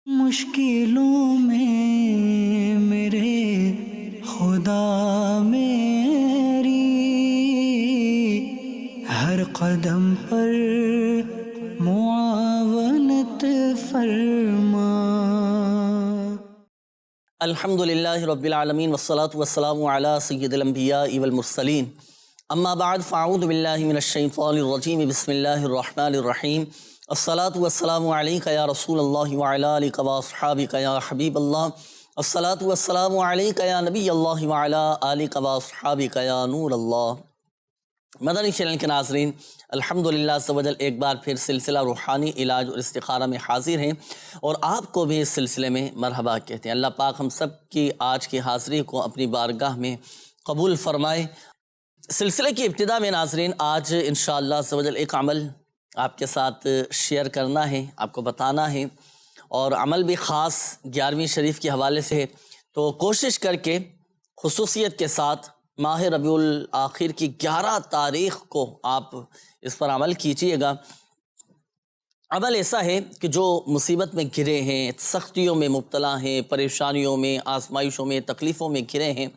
مشکلوں میں میرے خدا میری ہر قدم پر معاونت فرما۔ الحمدللہ رب العالمین والصلاة والسلام علی سید الانبیاء والمرسلین، اما بعد فاعوذ باللہ من الشیطان الرجیم، بسم اللہ الرحمن الرحیم۔ الصلاة والسلام علیکہ یا رسول اللہ وعلی آلکہ واصحابکہ یا حبیب اللہ، الصلاة والسلام علیکہ یا نبی اللہ وعلی آلکہ واصحابکہ یا نور اللہ۔ مدنی چینل کے ناظرین، الحمدللہ عز و جل ایک بار پھر سلسلہ روحانی علاج اور استخارہ میں حاضر ہیں، اور آپ کو بھی اس سلسلے میں مرحبا کہتے ہیں۔ اللہ پاک ہم سب کی آج کی حاضری کو اپنی بارگاہ میں قبول فرمائے۔ سلسلے کی ابتدا میں ناظرین، آج انشاءاللہ عز و جل ایک عمل آپ کے ساتھ شیئر کرنا ہے، آپ کو بتانا ہے، اور عمل بھی خاص 11ویں شریف کے حوالے سے ہے، تو کوشش کر کے خصوصیت کے ساتھ ماہ ربیع الآخر کی 11 تاریخ کو آپ اس پر عمل کیجئے گا۔ عمل ایسا ہے کہ جو مصیبت میں گرے ہیں، سختیوں میں مبتلا ہیں، پریشانیوں میں، آزمائشوں میں، تکلیفوں میں گرے ہیں،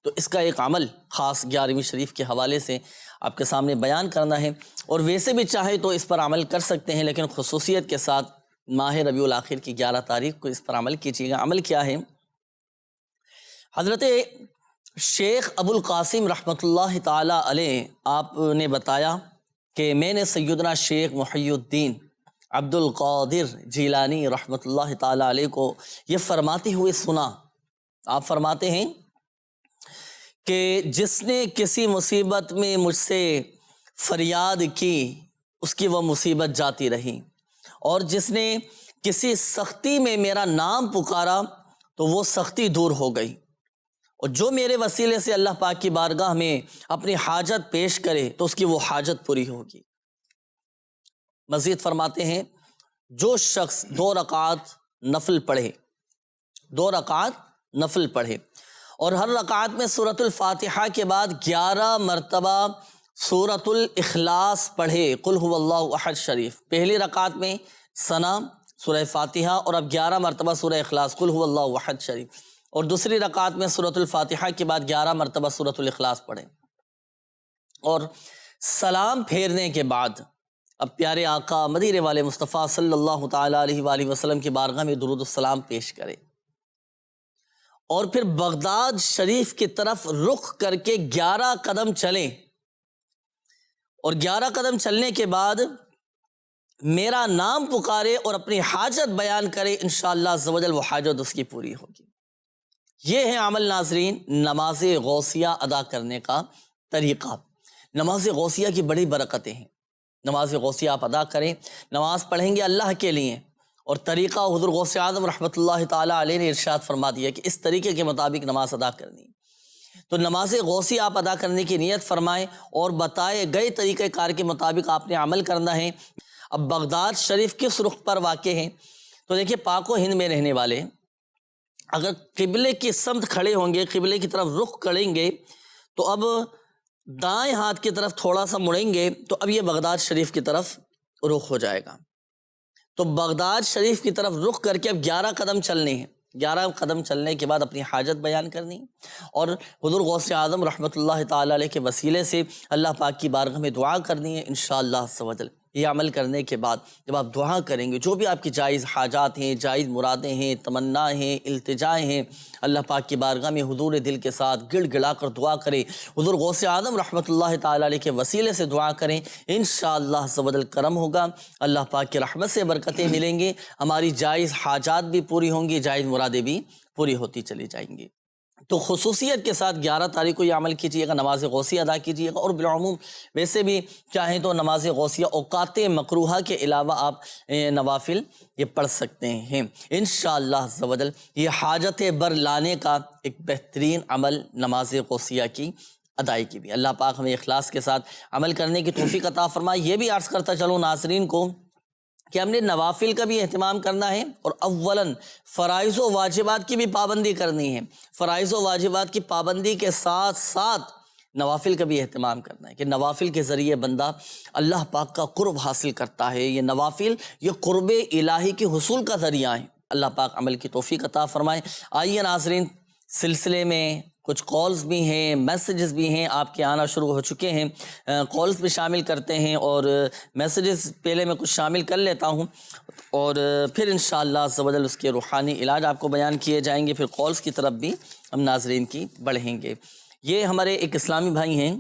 تو اس کا ایک عمل خاص 11ویں شریف کے حوالے سے آپ کے سامنے بیان کرنا ہے، اور ویسے بھی چاہے تو اس پر عمل کر سکتے ہیں، لیکن خصوصیت کے ساتھ ماہ ربیع الآخر کی 11 تاریخ کو اس پر عمل کیجیے گا۔ عمل کیا ہے؟ حضرت شیخ ابو القاسم رحمۃ اللہ تعالی علیہ آپ نے بتایا کہ میں نے سیدنا شیخ محی الدین عبد القادر جیلانی رحمۃ اللہ تعالی علیہ کو یہ فرماتے ہوئے سنا۔ آپ فرماتے ہیں کہ جس نے کسی مصیبت میں مجھ سے فریاد کی، اس کی وہ مصیبت جاتی رہی، اور جس نے کسی سختی میں میرا نام پکارا تو وہ سختی دور ہو گئی، اور جو میرے وسیلے سے اللہ پاک کی بارگاہ میں اپنی حاجت پیش کرے تو اس کی وہ حاجت پوری ہوگی۔ مزید فرماتے ہیں، جو شخص 2 رکعت نفل پڑھے، 2 رکعت نفل پڑھے، اور ہر رکعت میں سورۃ الفاتحہ کے بعد 11 مرتبہ سورۃ الاخلاص پڑھے، قل هو اللہ احد شریف، پہلی رکعت میں ثنا سورہ فاتحہ، اور اب 11 مرتبہ سورہ اخلاص قل هو اللہ احد شریف، اور دوسری رکعت میں سورۃ الفاتحہ کے بعد 11 مرتبہ سورۃ الاخلاص پڑھیں، اور سلام پھیرنے کے بعد اب پیارے آقا مدینے والے مصطفیٰ صلی اللہ تعالیٰ علیہ وآلہ وسلم کی بارگاہ میں درود السلام پیش کریں، اور پھر بغداد شریف کی طرف رخ کر کے 11 قدم چلیں، اور 11 قدم چلنے کے بعد میرا نام پکارے اور اپنی حاجت بیان کرے، انشاءاللہ عز و جل وہ حاجت اس کی پوری ہوگی۔ یہ ہے عمل ناظرین نماز غوثیہ ادا کرنے کا طریقہ۔ نماز غوثیہ کی بڑی برکتیں ہیں، نماز غوثیہ آپ ادا کریں، نماز پڑھیں گے اللہ کے لیے، اور طریقہ حضور غوث اعظم رحمۃ اللہ تعالیٰ علیہ نے ارشاد فرما دیا کہ اس طریقے کے مطابق نماز ادا کرنی۔ تو نماز غوثیہ آپ ادا کرنے کی نیت فرمائیں، اور بتائے گئے طریقہ کار کے مطابق آپ نے عمل کرنا ہے۔ اب بغداد شریف کس رخ پر واقع ہے؟ تو دیکھیں، پاک و ہند میں رہنے والے اگر قبلے کی سمت کھڑے ہوں گے، قبلے کی طرف رخ کریں گے، تو اب دائیں ہاتھ کی طرف تھوڑا سا مڑیں گے تو اب یہ بغداد شریف کی طرف رخ ہو جائے گا۔ تو بغداد شریف کی طرف رخ کر کے اب 11 قدم چلنے ہیں، 11 قدم چلنے کے بعد اپنی حاجت بیان کرنی، اور حضور غوث اعظم رحمۃ اللہ تعالیٰ علیہ کے وسیلے سے اللہ پاک کی بارگاہ میں دعا کرنی ہے انشاءاللہ عز و جل۔ یہ عمل کرنے کے بعد جب آپ دعا کریں گے، جو بھی آپ کی جائز حاجات ہیں، جائز مرادیں ہیں، تمنا ہیں، التجائیں ہیں، اللہ پاک کی بارگاہ میں حضور دل کے ساتھ گڑ گڑا کر دعا کریں، حضور غوث اعظم رحمۃ اللہ تعالیٰ علیہ کے وسیلے سے دعا کریں، انشاءاللہ عز و جل کرم ہوگا، اللہ پاک کی رحمت سے برکتیں ملیں گی، ہماری جائز حاجات بھی پوری ہوں گی، جائز مرادیں بھی پوری ہوتی چلی جائیں گی۔ تو خصوصیت کے ساتھ 11 تاریخ کو یہ عمل کیجیے گا، نماز غوثیہ ادا کیجیے گا، اور بالعموم ویسے بھی چاہیں تو نماز غوثیہ اوقات مکروہہ کے علاوہ آپ نوافل یہ پڑھ سکتے ہیں انشاءاللہ عز و جل۔ یہ حاجت بر لانے کا ایک بہترین عمل نماز غوثیہ کی ادائیگی بھی۔ اللہ پاک ہمیں اخلاص کے ساتھ عمل کرنے کی توفیق عطا فرمائے۔ یہ بھی عرض کرتا چلوں ناظرین کو کہ ہم نے نوافل کا بھی اہتمام کرنا ہے، اور اولاً فرائض و واجبات کی بھی پابندی کرنی ہے۔ فرائض و واجبات کی پابندی کے ساتھ ساتھ نوافل کا بھی اہتمام کرنا ہے کہ نوافل کے ذریعے بندہ اللہ پاک کا قرب حاصل کرتا ہے۔ یہ نوافل یہ قرب الہی کے حصول کا ذریعہ ہیں۔ اللہ پاک عمل کی توفیق عطا فرمائے۔ آئیے ناظرین، سلسلے میں کچھ کالز بھی ہیں، میسیجز بھی ہیں، آپ کے آنا شروع ہو چکے ہیں۔ کالز بھی شامل کرتے ہیں اور میسیجز پہلے میں کچھ شامل کر لیتا ہوں اور پھر انشاءاللہ عز و جل اس کے روحانی علاج آپ کو بیان کیے جائیں گے، پھر کالز کی طرف بھی ہم ناظرین کی بڑھیں گے۔ یہ ہمارے ایک اسلامی بھائی ہیں،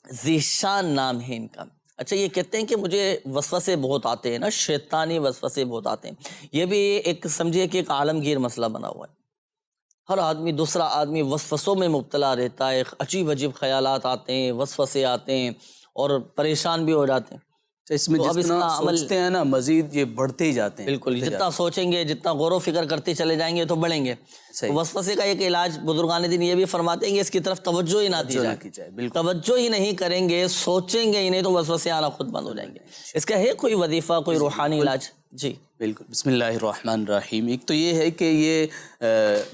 ذیشان نام ہے ان کا۔ اچھا، یہ کہتے ہیں کہ مجھے وسوسے بہت آتے ہیں نا، شیطانی وسوسے بہت آتے ہیں۔ یہ بھی ایک سمجھیے کہ ایک عالمگیر مسئلہ بنا ہوا ہے۔ ہر آدمی، دوسرا آدمی وسوسوں میں مبتلا رہتا ہے، عجیب عجیب خیالات آتے ہیں، وسوسے آتے ہیں اور پریشان بھی ہو جاتے ہیں۔ اس میں تو اب اس جتنا کا عمل سوچتے ہیں نا مزید یہ بڑھتے ہی جاتے ہیں۔ بالکل، جتنا سوچیں گے، جتنا غور و فکر کرتے چلے جائیں گے تو بڑھیں گے۔ صحیح۔ وسوسے کا ایک علاج بزرگان دین یہ بھی فرماتے ہیں کہ اس کی طرف توجہ ہی نہ دی جائے۔ بالکل، توجہ ہی نہیں کریں گے، سوچیں گے ہی نہیں تو وسوسے آنا خود بند ہو جائیں گے۔ اس کا ہے کوئی وظیفہ، کوئی روحانی علاج؟ جی بالکل۔ بسم اللہ الرحمن الرحیم۔ ایک تو یہ ہے کہ یہ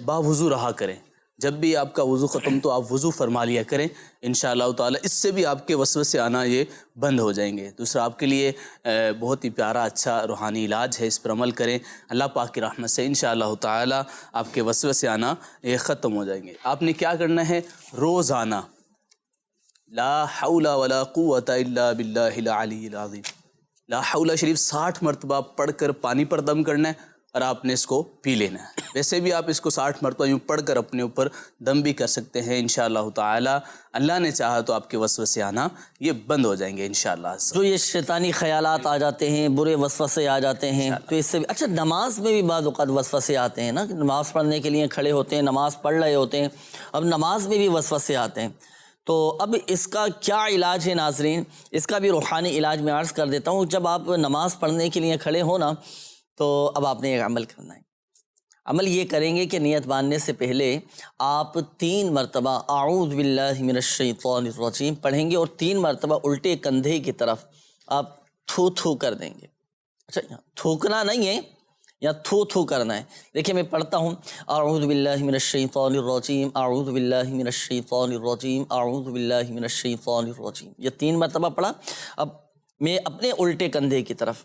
باوضو رہا کریں، جب بھی آپ کا وضو ختم تو آپ وضو فرما لیا کریں، انشاءاللہ تعالی اس سے بھی آپ کے وسوسے آنا یہ بند ہو جائیں گے۔ دوسرا، آپ کے لیے بہت ہی پیارا اچھا روحانی علاج ہے، اس پر عمل کریں، اللہ پاک کی رحمت سے انشاءاللہ تعالی آپ کے وسوسے آنا یہ ختم ہو جائیں گے۔ آپ نے کیا کرنا ہے؟ روزانہ لا حول ولا قوت الا باللہ العلی العظیم، لا حول شریف 60 مرتبہ پڑھ کر پانی پر دم کرنا ہے اور آپ نے اس کو پی لینا ہے۔ ویسے بھی آپ اس کو 60 مرتبہ یوں پڑھ کر اپنے اوپر دم بھی کر سکتے ہیں انشاءاللہ تعالی۔ اللہ نے چاہا تو آپ کے وسوسے آنا یہ بند ہو جائیں گے انشاءاللہ۔ جو یہ شیطانی خیالات آ جاتے ہیں، برے وسوسے آ جاتے ہیں، تو اس سے بھی اچھا نماز میں بھی بعض اوقات وسوسے آتے ہیں نا، نماز پڑھنے کے لیے کھڑے ہوتے ہیں، نماز پڑھ رہے ہوتے ہیں، اب نماز میں بھی وسوسے آتے ہیں، تو اب اس کا کیا علاج ہے ناظرین؟ اس کا بھی روحانی علاج میں عرض کر دیتا ہوں۔ جب آپ نماز پڑھنے کے لیے کھڑے ہو نا، تو اب آپ نے ایک عمل کرنا ہے۔ عمل یہ کریں گے کہ نیت باندھنے سے پہلے آپ 3 مرتبہ اعوذ باللہ من الشیطان الرجیم پڑھیں گے اور 3 مرتبہ الٹے کندھے کی طرف آپ تھو تھو کر دیں گے۔ اچھا، تھوکنا نہیں ہے، یا تھو تھو کرنا ہے۔ دیکھیں میں پڑھتا ہوں، اعوذ باللہ من الشیطان الرجیم، اعوذ باللہ من الشیطان الرجیم، اعوذ باللہ من الشیطان الرجیم، یہ 3 مرتبہ پڑھا۔ اب میں اپنے الٹے کندھے کی طرف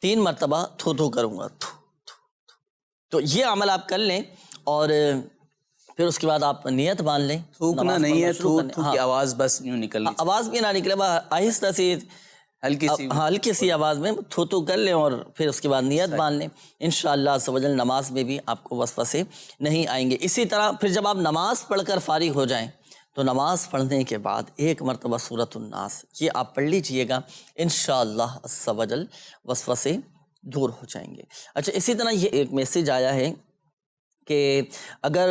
3 مرتبہ تھو تھو کروں گا، تھو تھو تھو۔ تو یہ عمل آپ کر لیں اور پھر اس کے بعد آپ نیت باندھ لیں۔ تھوکنا نہیں ہے، تھو تھو کی آواز بس یوں نکلنی، آواز بھی نہ نکلے، آہستہ سی ہلکی سی آواز میں تھو تھو کر لیں اور پھر اس کے بعد نیت باندھ لیں۔ انشاءاللہ عز و جل نماز میں بھی آپ کو وسوسے نہیں آئیں گے۔ اسی طرح پھر جب آپ نماز پڑھ کر فارغ ہو جائیں تو نماز پڑھنے کے بعد 1 مرتبہ سورۃ الناس یہ آپ پڑھ لیجئے گا، انشاءاللہ عز و جل وسوسے دور ہو جائیں گے۔ اچھا، اسی طرح یہ ایک میسیج آیا ہے کہ اگر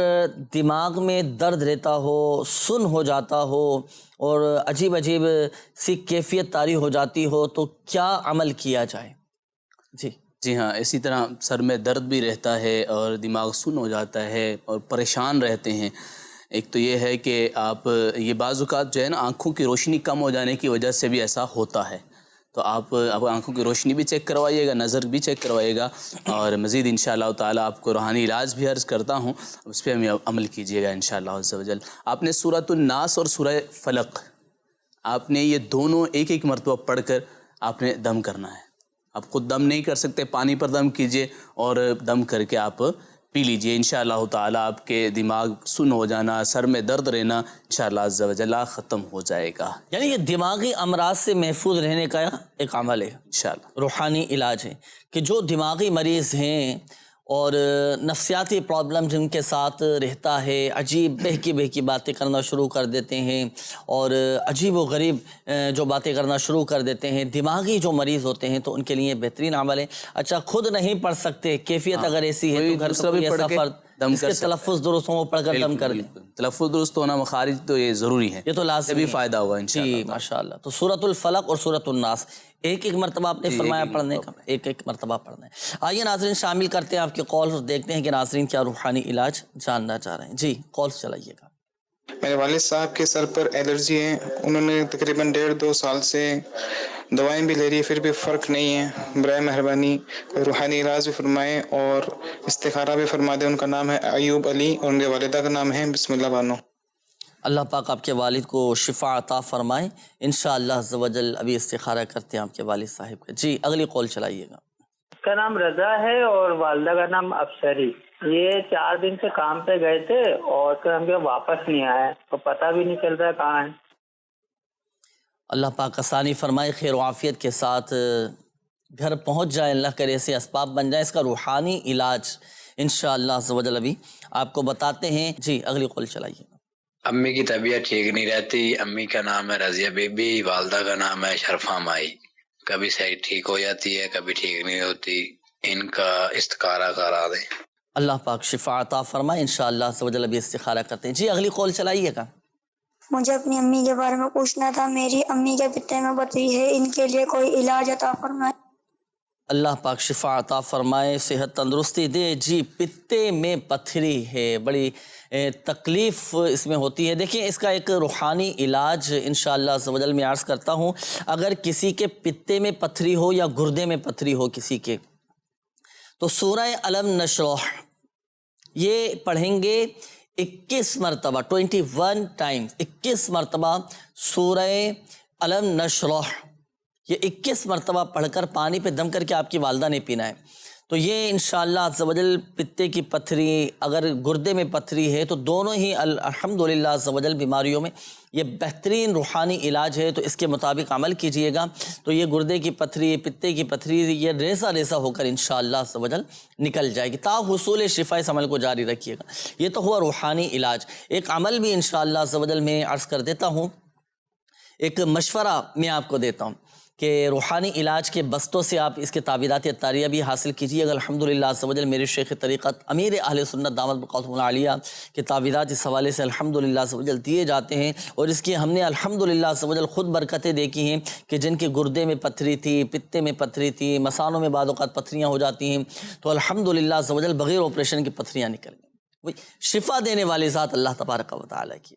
دماغ میں درد رہتا ہو، سن ہو جاتا ہو اور عجیب عجیب سی کیفیت طاری ہو جاتی ہو تو کیا عمل کیا جائے؟ جی ہاں، اسی طرح سر میں درد بھی رہتا ہے اور دماغ سن ہو جاتا ہے اور پریشان رہتے ہیں۔ ایک تو یہ ہے کہ آپ یہ بعض اوقات جو ہے نا آنکھوں کی روشنی کم ہو جانے کی وجہ سے بھی ایسا ہوتا ہے، تو آپ آنکھوں کی روشنی بھی چیک کروائیے گا، نظر بھی چیک کروائیے گا، اور مزید انشاءاللہ تعالی آپ کو روحانی علاج بھی عرض کرتا ہوں، اس پہ ہمیں عمل کیجیے گا انشاءاللہ عز و جل۔ آپ نے سورۃ الناس اور سورہ فلق آپ نے یہ دونوں 1 مرتبہ پڑھ کر آپ نے دم کرنا ہے۔ آپ خود دم نہیں کر سکتے، پانی پر دم کیجیے اور دم کر کے آپ پی لیجئے، انشاءاللہ تعالی آپ کے دماغ سن ہو جانا، سر میں درد رہنا انشاءاللہ عز و جل ختم ہو جائے گا۔ یعنی یہ دماغی امراض سے محفوظ رہنے کا ایک عمل ہے، انشاءاللہ روحانی علاج ہے، کہ جو دماغی مریض ہیں اور نفسیاتی پرابلم جن کے ساتھ رہتا ہے، عجیب بہکی باتیں کرنا شروع کر دیتے ہیں اور عجیب و غریب جو باتیں کرنا شروع کر دیتے ہیں، دماغی جو مریض ہوتے ہیں تو ان کے لیے بہترین عمل ہے۔ اچھا، خود نہیں پڑھ سکتے، کیفیت اگر ایسی ہے تو گھر کا کوئی ایسا فرد اس کے تلفظ درست ہوں وہ پڑھ کر دم کر دیں۔ تلفظ درست ہونا مخارج تو یہ ضروری ہے، یہ تو لازمی بھی فائدہ ہوگا انشاءاللہ۔ جی ماشاءاللہ۔ تو سورۃ الفلق اور سورۃ الناس 1 مرتبہ آپ نے فرمایا پڑھنے کا، 1 مرتبہ پڑھنا ہے۔ آئیے ناظرین شامل کرتے ہیں آپ کے کالز، دیکھتے ہیں کہ ناظرین کیا روحانی علاج جاننا چاہ رہے ہیں۔ جی کالز چلائیے گا۔ میرے والد صاحب کے سر پر الرجی ہے، انہوں نے تقریباً 1.5-2 سال سے دوائیں بھی لے رہی ہے، پھر بھی فرق نہیں ہے۔ برائے مہربانی کوئی روحانی علاج بھی فرمائیں اور استخارہ بھی فرما دیں۔ ان کا نام ہے ایوب علی اور ان کے والدہ کا نام ہے بسم اللہ بانو۔ اللہ پاک آپ کے والد کو شفا عطا فرمائے انشاءاللہ عز و جل۔ ابھی استخارہ کرتے ہیں آپ کے والد صاحب کا۔ جی اگلی کال چلائیے گا۔ کا نام رضا ہے اور والدہ کا نام افسری. یہ 4 دن سے کام پہ گئے تھے اور پھر ہم کے واپس نہیں آئے تو پتہ بھی نہیں چل رہا کہاں ہیں. اللہ پاک آسانی فرمائے، خیر و عافیت کے ساتھ گھر پہنچ جائے، اللہ کرے ایسے اسباب بن جائے. اس کا روحانی علاج انشاءاللہ عز و جل ابھی آپ کو بتاتے ہیں. جی اگلی قول چلائیے. امی کی طبیعت ٹھیک نہیں رہتی. امی کا نام ہے رضیہ بی بی، والدہ کا نام ہے شرفا مائی. کبھی صحیح ٹھیک ہو جاتی ہے، کبھی ٹھیک نہیں ہوتی. ان کا استخارہ کرا دیں. اللہ پاک شفا عطا فرمائے انشاءاللہ عز و جل ابھی استخارہ کرتے ہیں. جی اگلی قول چلائیے گا. مجھے اپنی امی کے بارے میں پوچھنا تھا. میری امی کے پتے میں پتھری ہے، ان کے لیے کوئی علاج عطا فرمائے. اللہ پاک شفا عطا فرمائے، صحت تندرستی دے. جی پتے میں پتھری ہے، بڑی تکلیف اس میں ہوتی ہے. دیکھیں اس کا ایک روحانی علاج انشاءاللہ عز و جل میں عرض کرتا ہوں. اگر کسی کے پتے میں پتھری ہو یا گردے میں پتھری ہو کسی کے، تو سورہ الم نشرح یہ پڑھیں گے 21 مرتبہ، 21 ٹائم، 21 مرتبہ سورہ الم نشرح یہ 21 مرتبہ پڑھ کر پانی پہ دم کر کے آپ کی والدہ نے پینا ہے. تو یہ انشاءاللہ عز و جل پتے کی پتھری، اگر گردے میں پتھری ہے تو دونوں ہی الحمدللہ عز و جل بیماریوں میں یہ بہترین روحانی علاج ہے. تو اس کے مطابق عمل کیجئے گا تو یہ گردے کی پتھری، پتے کی پتھری یہ ریزہ ریزہ ہو کر انشاءاللہ عز و جل نکل جائے گی. تا حصول شفا اس عمل کو جاری رکھیے گا. یہ تو ہوا روحانی علاج. ایک عمل بھی انشاءاللہ عز و جل میں عرض کر دیتا ہوں، ایک مشورہ میں آپ کو دیتا ہوں کہ روحانی علاج کے بستوں سے آپ اس کے تعویذات اطاریہ بھی حاصل کیجیے گا. الحمدللہ عز و جل میرے شیخ طریقت امیر اہل سنت دامت بقاتہم العالیہ کے تعویذات اس حوالے سے الحمدللہ عز و جل دیے جاتے ہیں. اور اس کی ہم نے الحمدللہ عز و جل خود برکتیں دیکھی ہیں کہ جن کے گردے میں پتھری تھی، پتے میں پتھری تھی، مثانوں میں بعض اوقات پتھریاں ہو جاتی ہیں، تو الحمدللہ عز و جل بغیر آپریشن کی پتھریاں نکل گئیں. شفا دینے والی ذات اللہ تبارک و تعالیٰ کی،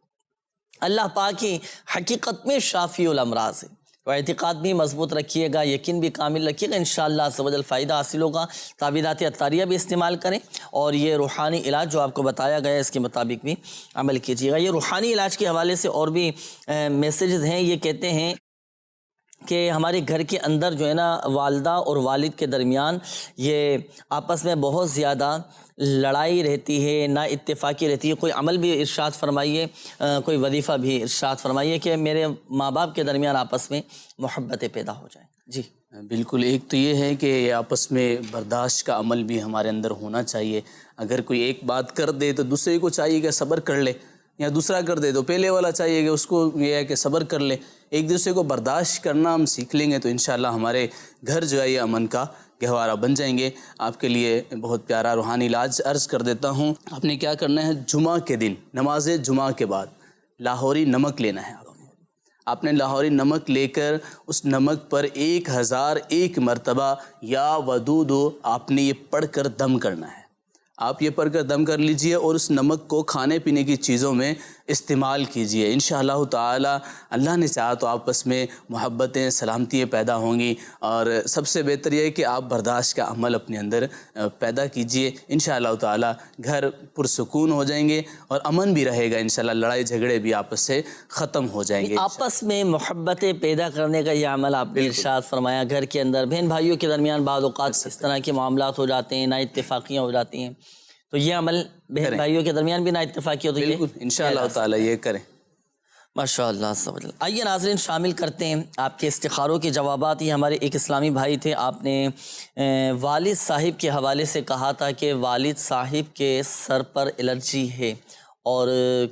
اللہ پاک کی حقیقت میں شافی الامراض ہے. تو اعتقاد بھی مضبوط رکھیے گا، یقین بھی کامل رکھیے گا، انشاءاللہ عز و جل فائدہ حاصل ہوگا. تعویذات اطاریہ بھی استعمال کریں اور یہ روحانی علاج جو آپ کو بتایا گیا ہے اس کے مطابق بھی عمل کیجیے گا. یہ روحانی علاج کے حوالے سے اور بھی میسیجز ہیں. یہ کہتے ہیں کہ ہمارے گھر کے اندر جو ہے نا والدہ اور والد کے درمیان یہ آپس میں بہت زیادہ لڑائی رہتی ہے، نا اتفاقی رہتی ہے. کوئی عمل بھی ارشاد فرمائیے، کوئی وظیفہ بھی ارشاد فرمائیے کہ میرے ماں باپ کے درمیان آپس میں محبتیں پیدا ہو جائیں. جی بالکل. ایک تو یہ ہے کہ آپس میں برداشت کا عمل بھی ہمارے اندر ہونا چاہیے. اگر کوئی ایک بات کر دے تو دوسرے کو چاہیے کہ صبر کر لے، یا دوسرا کر دے تو پہلے والا چاہیے کہ اس کو یہ ہے کہ صبر کر لے. ایک دوسرے کو برداشت کرنا ہم سیکھ لیں گے تو انشاءاللہ ہمارے گھر جو ہے یہ امن کا گہوارہ بن جائیں گے. آپ کے لیے بہت پیارا روحانی علاج عرض کر دیتا ہوں. آپ نے کیا کرنا ہے، جمعہ کے دن نماز جمعہ کے بعد لاہوری نمک لینا ہے. آپ نے لاہوری نمک لے کر اس نمک پر 1001 مرتبہ یا ودود آپ نے یہ پڑھ کر دم کرنا ہے. آپ یہ پڑھ کر دم کر لیجئے اور اس نمک کو کھانے پینے کی چیزوں میں استعمال کیجئے. انشاءاللہ تعالی اللہ نے چاہا تو آپس میں محبتیں، سلامتیاں پیدا ہوں گی. اور سب سے بہتر یہ ہے کہ آپ برداشت کا عمل اپنے اندر پیدا کیجئے. انشاءاللہ تعالی گھر پرسکون ہو جائیں گے اور امن بھی رہے گا. انشاءاللہ لڑائی جھگڑے بھی آپس سے ختم ہو جائیں گے. آپس میں محبتیں پیدا کرنے کا یہ عمل آپ نے ارشاد فرمایا. گھر کے اندر بہن بھائیوں کے درمیان بعض اوقات اس طرح کے معاملات ہو جاتے ہیں، نا اتفاقیاں ہو جاتی ہیں، تو یہ عمل بہن بھائیوں کے درمیان بھی نا اتفاقی ہوتی ہے. بالکل انشاءاللہ تعالی یہ کریں. ماشاءاللہ عز و جل. آئیے ناظرین شامل کرتے ہیں آپ کے استخاروں کے جوابات. یہ ہمارے ایک اسلامی بھائی تھے، آپ نے والد صاحب کے حوالے سے کہا تھا کہ والد صاحب کے سر پر الرجی ہے اور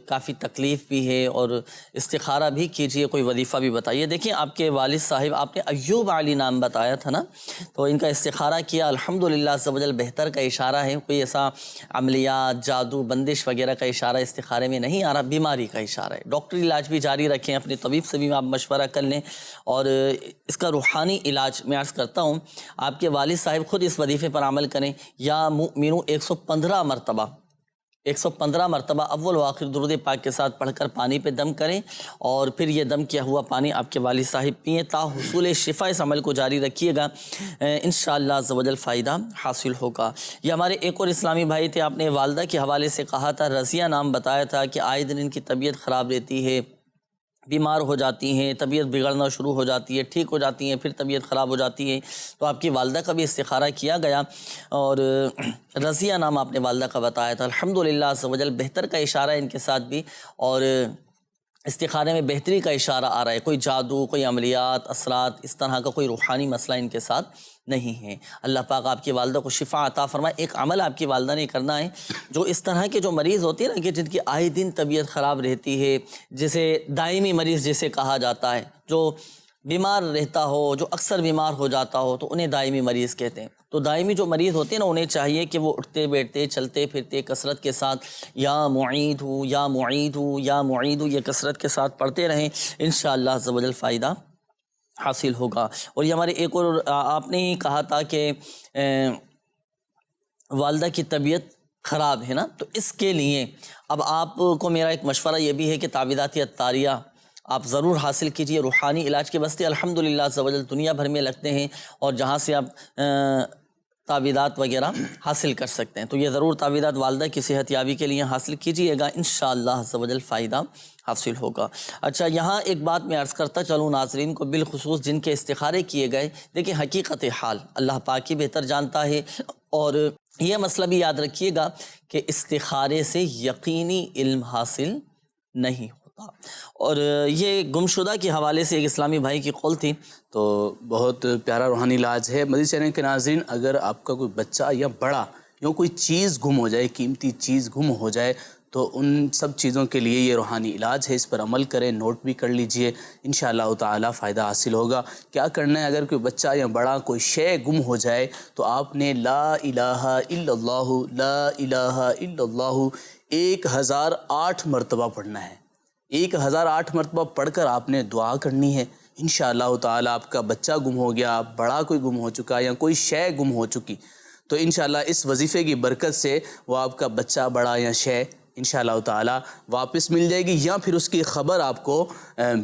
کافی تکلیف بھی ہے اور استخارہ بھی کیجئے، کوئی وظیفہ بھی بتائیے. دیکھیں آپ کے والد صاحب، آپ نے ایوب علی نام بتایا تھا نا، تو ان کا استخارہ کیا. الحمدللہ عز و جل بہتر کا اشارہ ہے. کوئی ایسا عملیات، جادو، بندش وغیرہ کا اشارہ استخارے میں نہیں آ رہا، بیماری کا اشارہ ہے. ڈاکٹری علاج بھی جاری رکھیں، اپنے طبیب سے بھی آپ مشورہ کر لیں. اور اس کا روحانی علاج میں عرض کرتا ہوں، آپ کے والد صاحب خود اس وظیفے پر عمل کریں. یا مؤمنوں 115 مرتبہ اول و آخر درود پاک کے ساتھ پڑھ کر پانی پہ دم کریں اور پھر یہ دم کیا ہوا پانی آپ کے والد صاحب پئیں. تا حصول شفا اس عمل کو جاری رکھیے گا، انشاءاللہ عز و جل فائدہ حاصل ہوگا. یہ ہمارے ایک اور اسلامی بھائی تھے، آپ نے والدہ کے حوالے سے کہا تھا، رضیہ نام بتایا تھا کہ آئے دن ان کی طبیعت خراب رہتی ہے، بیمار ہو جاتی ہیں، طبیعت بگڑنا شروع ہو جاتی ہے، ٹھیک ہو جاتی ہیں، پھر طبیعت خراب ہو جاتی ہے، تو آپ کی والدہ کا بھی استخارہ کیا گیا اور رضیہ نام آپ نے والدہ کا بتایا تھا۔ الحمدللہ عز و جل بہتر کا اشارہ ہے ان کے ساتھ بھی، اور استخارے میں بہتری کا اشارہ آ رہا ہے۔ کوئی جادو، کوئی عملیات، اثرات، اس طرح کا کوئی روحانی مسئلہ ان کے ساتھ نہیں ہے۔ اللہ پاک آپ کی والدہ کو شفا عطا فرمائے۔ ایک عمل آپ کی والدہ نے کرنا ہے، جو اس طرح کے جو مریض ہوتے ہیں نا کہ جن کی آئے دن طبیعت خراب رہتی ہے، جسے دائمی مریض جسے کہا جاتا ہے، جو بیمار رہتا ہو، جو اکثر بیمار ہو جاتا ہو، تو انہیں دائمی مریض کہتے ہیں۔ تو دائمی جو مریض ہوتے ہیں نا، انہیں چاہیے کہ وہ اٹھتے بیٹھتے چلتے پھرتے کثرت کے ساتھ یا معید ہو یا معید ہو یا معید ہو یہ کثرت کے ساتھ پڑھتے رہیں، انشاءاللہ عز و جل فائدہ حاصل ہوگا۔ اور یہ ہمارے ایک اور آپ نے ہی کہا تھا کہ والدہ کی طبیعت خراب ہے نا، تو اس کے لیے اب آپ کو میرا ایک مشورہ یہ بھی ہے کہ تعویذات اتاریہ آپ ضرور حاصل کیجئے۔ روحانی علاج کے واسطے الحمدللہ عز و جل دنیا بھر میں لگتے ہیں، اور جہاں سے آپ تعویذات وغیرہ حاصل کر سکتے ہیں، تو یہ ضرور تعویذات والدہ کی صحت یابی کے لیے حاصل کیجئے گا، انشاءاللہ عز و جل فائدہ حاصل ہوگا۔ اچھا، یہاں ایک بات میں عرض کرتا چلوں ناظرین کو، بالخصوص جن کے استخارے کیے گئے، دیکھیں حقیقت حال اللہ پاک ہی بہتر جانتا ہے، اور یہ مسئلہ بھی یاد رکھیے گا کہ استخارے سے یقینی علم حاصل نہیں ہوتا۔ اور یہ گمشدہ کے حوالے سے ایک اسلامی بھائی کی قول تھی، تو بہت پیارا روحانی علاج ہے۔ مزید چینل کے ناظرین، اگر آپ کا کوئی بچہ یا بڑا یا کوئی چیز گم ہو جائے، قیمتی چیز گم ہو جائے، تو ان سب چیزوں کے لیے یہ روحانی علاج ہے، اس پر عمل کریں، نوٹ بھی کر لیجئے، انشاءاللہ تعالی فائدہ حاصل ہوگا۔ کیا کرنا ہے؟ اگر کوئی بچہ یا بڑا کوئی شے گم ہو جائے تو آپ نے لا الہ الا اللہ، لا الہ الا اللہ 1008 مرتبہ پڑھنا ہے۔ 1008 مرتبہ پڑھ کر آپ نے دعا کرنی ہے، انشاءاللہ تعالی آپ کا بچہ گم ہو گیا، بڑا کوئی گم ہو چکا یا کوئی شے گم ہو چکی، تو انشاءاللہ اس وظیفے کی برکت سے وہ آپ کا بچہ، بڑا یا شے انشاءاللہ تعالی واپس مل جائے گی، یا پھر اس کی خبر آپ کو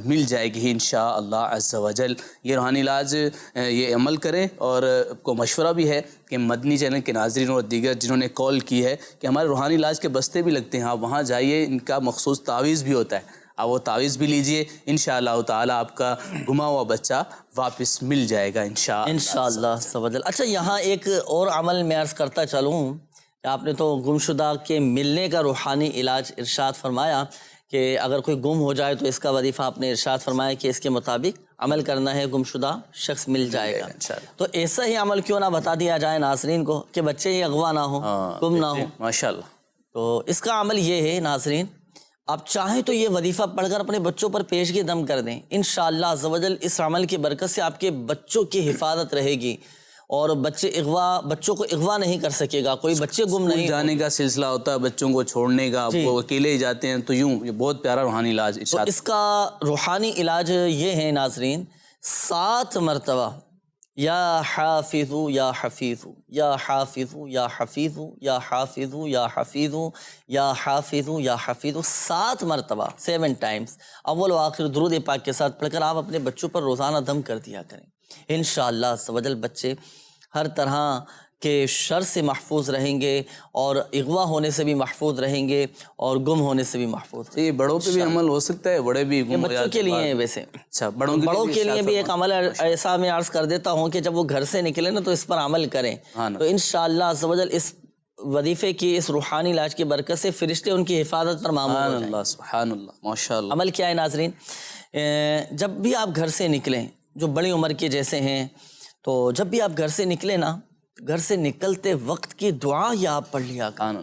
مل جائے گی انشاءاللہ عز و جل۔ یہ روحانی علاج یہ عمل کریں، اور آپ کو مشورہ بھی ہے کہ مدنی چینل کے ناظرین اور دیگر جنہوں نے کال کی ہے کہ ہمارے روحانی علاج کے بستے بھی لگتے ہیں، آپ وہاں جائیے، ان کا مخصوص تعویذ بھی ہوتا ہے، آپ وہ تعویذ بھی لیجئے، انشاءاللہ تعالی آپ کا گما ہوا بچہ واپس مل جائے گا انشاءاللہ عز و جل۔ اچھا، یہاں ایک اور عمل میں عرض کرتا چلوں، آپ نے تو گمشدہ کے ملنے کا روحانی علاج ارشاد فرمایا کہ اگر کوئی گم ہو جائے تو اس کا وظیفہ آپ نے ارشاد فرمایا کہ اس کے مطابق عمل کرنا ہے، گمشدہ شخص مل جائے گا۔ تو ایسا ہی عمل کیوں نہ بتا دیا جائے ناظرین کو کہ بچے ہی اغوا نہ ہو، گم نہ ہو۔ ماشاءاللہ۔ تو اس کا عمل یہ ہے ناظرین، آپ چاہیں تو یہ وظیفہ پڑھ کر اپنے بچوں پر پیشگی دم کر دیں، انشاءاللہ عز و جل اس عمل کی برکت سے آپ کے بچوں کی حفاظت رہے گی، اور بچوں کو اغوا نہیں کر سکے گا، کوئی بچے گم نہیں جانے کا سلسلہ ہوتا ہے، بچوں کو چھوڑنے کا، وہ اکیلے ہی جاتے ہیں، تو یوں یہ بہت پیارا روحانی علاج تو اس کا روحانی علاج یہ ہے ناظرین، 7 مرتبہ یا حافظ یا حفیظ یا حافظ یا حفیظ یا حافظ یا حفیظ یا حافظ یا حفیظ 7 مرتبہ 7 ٹائمز اول و آخر درود پاک کے ساتھ پڑھ کر آپ اپنے بچوں پر روزانہ دم کر دیا کریں، انشاءاللہ عز و جل بچے ہر طرح کے شر سے محفوظ رہیں گے، اور اغوا ہونے سے بھی محفوظ رہیں گے، اور گم ہونے سے بھی محفوظ رہیں گے۔ یہ بڑوں پہ بھی عمل ہو سکتا ہے، بڑے بھی گم ہو بچوں کے لیے ہیں ویسے، اچھا، بڑوں کے لیے بھی ایک عمل ایسا میں عرض کر دیتا ہوں کہ جب وہ گھر سے نکلے نا تو اس پر عمل کریں، تو انشاءاللہ عز و جل اس وظیفے کی، اس روحانی علاج کی برکت سے فرشتے ان کی حفاظت پر معمور ہو جائیں۔ سبحان اللہ، ماشاءاللہ۔ عمل کیا ہے ناظرین؟ جب بھی آپ گھر سے نکلیں، جو بڑی عمر کے جیسے ہیں، تو جب بھی آپ گھر سے نکلیں نا، گھر سے نکلتے وقت کی دعا یا آپ پڑھ لیا کریں،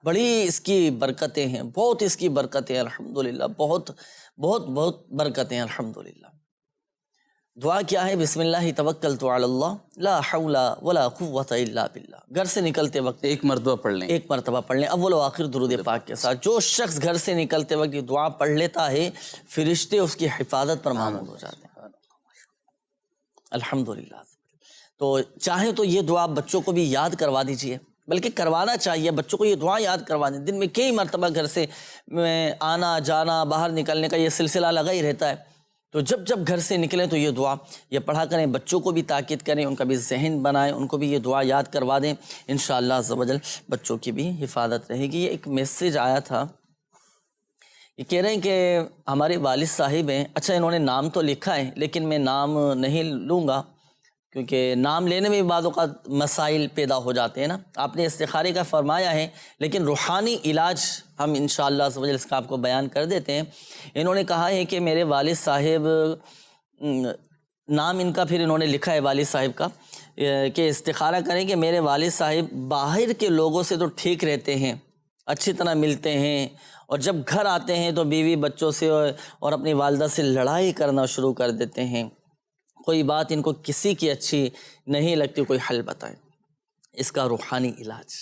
بڑی اس کی برکتیں ہیں، بہت اس کی برکتیں، الحمدللہ بہت بہت بہت برکتیں الحمدللہ۔ دعا کیا ہے؟ بسم اللہ توکلت علی اللہ لا حول ولا قوت الا باللہ۔ گھر سے نکلتے وقت 1 مرتبہ پڑھ لیں، 1 مرتبہ پڑھ لیں، اول و آخر درود پاک کے ساتھ۔ جو شخص گھر سے نکلتے وقت یہ دعا پڑھ لیتا ہے، فرشتے اس کی حفاظت پر معمور ہو جاتے ہیں، الحمدللہ۔ تو چاہیں تو یہ دعا بچوں کو بھی یاد کروا دیجئے، بلکہ کروانا چاہیے، بچوں کو یہ دعا یاد کروا دیں۔ دن میں کئی مرتبہ گھر سے آنا جانا، باہر نکلنے کا یہ سلسلہ لگا ہی رہتا ہے، تو جب جب گھر سے نکلیں تو یہ دعا یہ پڑھا کریں، بچوں کو بھی تاکید کریں، ان کا بھی ذہن بنائیں، ان کو بھی یہ دعا یاد کروا دیں، انشاءاللہ عز و جل بچوں کی بھی حفاظت رہے گی۔ یہ ایک میسیج آیا تھا یہ کہہ رہے ہیں کہ ہمارے والد صاحب ہیں، اچھا انہوں نے نام تو لکھا ہے لیکن میں نام نہیں لوں گا کیونکہ نام لینے میں بھی بعض اوقات مسائل پیدا ہو جاتے ہیں نا. آپ نے استخارے کا فرمایا ہے لیکن روحانی علاج ہم انشاءاللہ عز و جل اس کا آپ کو بیان کر دیتے ہیں. انہوں نے کہا ہے کہ میرے والد صاحب، نام ان کا پھر انہوں نے لکھا ہے والد صاحب کا، کہ استخارہ کریں کہ میرے والد صاحب باہر کے لوگوں سے تو ٹھیک رہتے ہیں، اچھی طرح ملتے ہیں، اور جب گھر آتے ہیں تو بیوی بچوں سے اور اپنی والدہ سے لڑائی کرنا شروع کر دیتے ہیں. کوئی بات ان کو کسی کی اچھی نہیں لگتی، کوئی حل بتائیں اس کا روحانی علاج.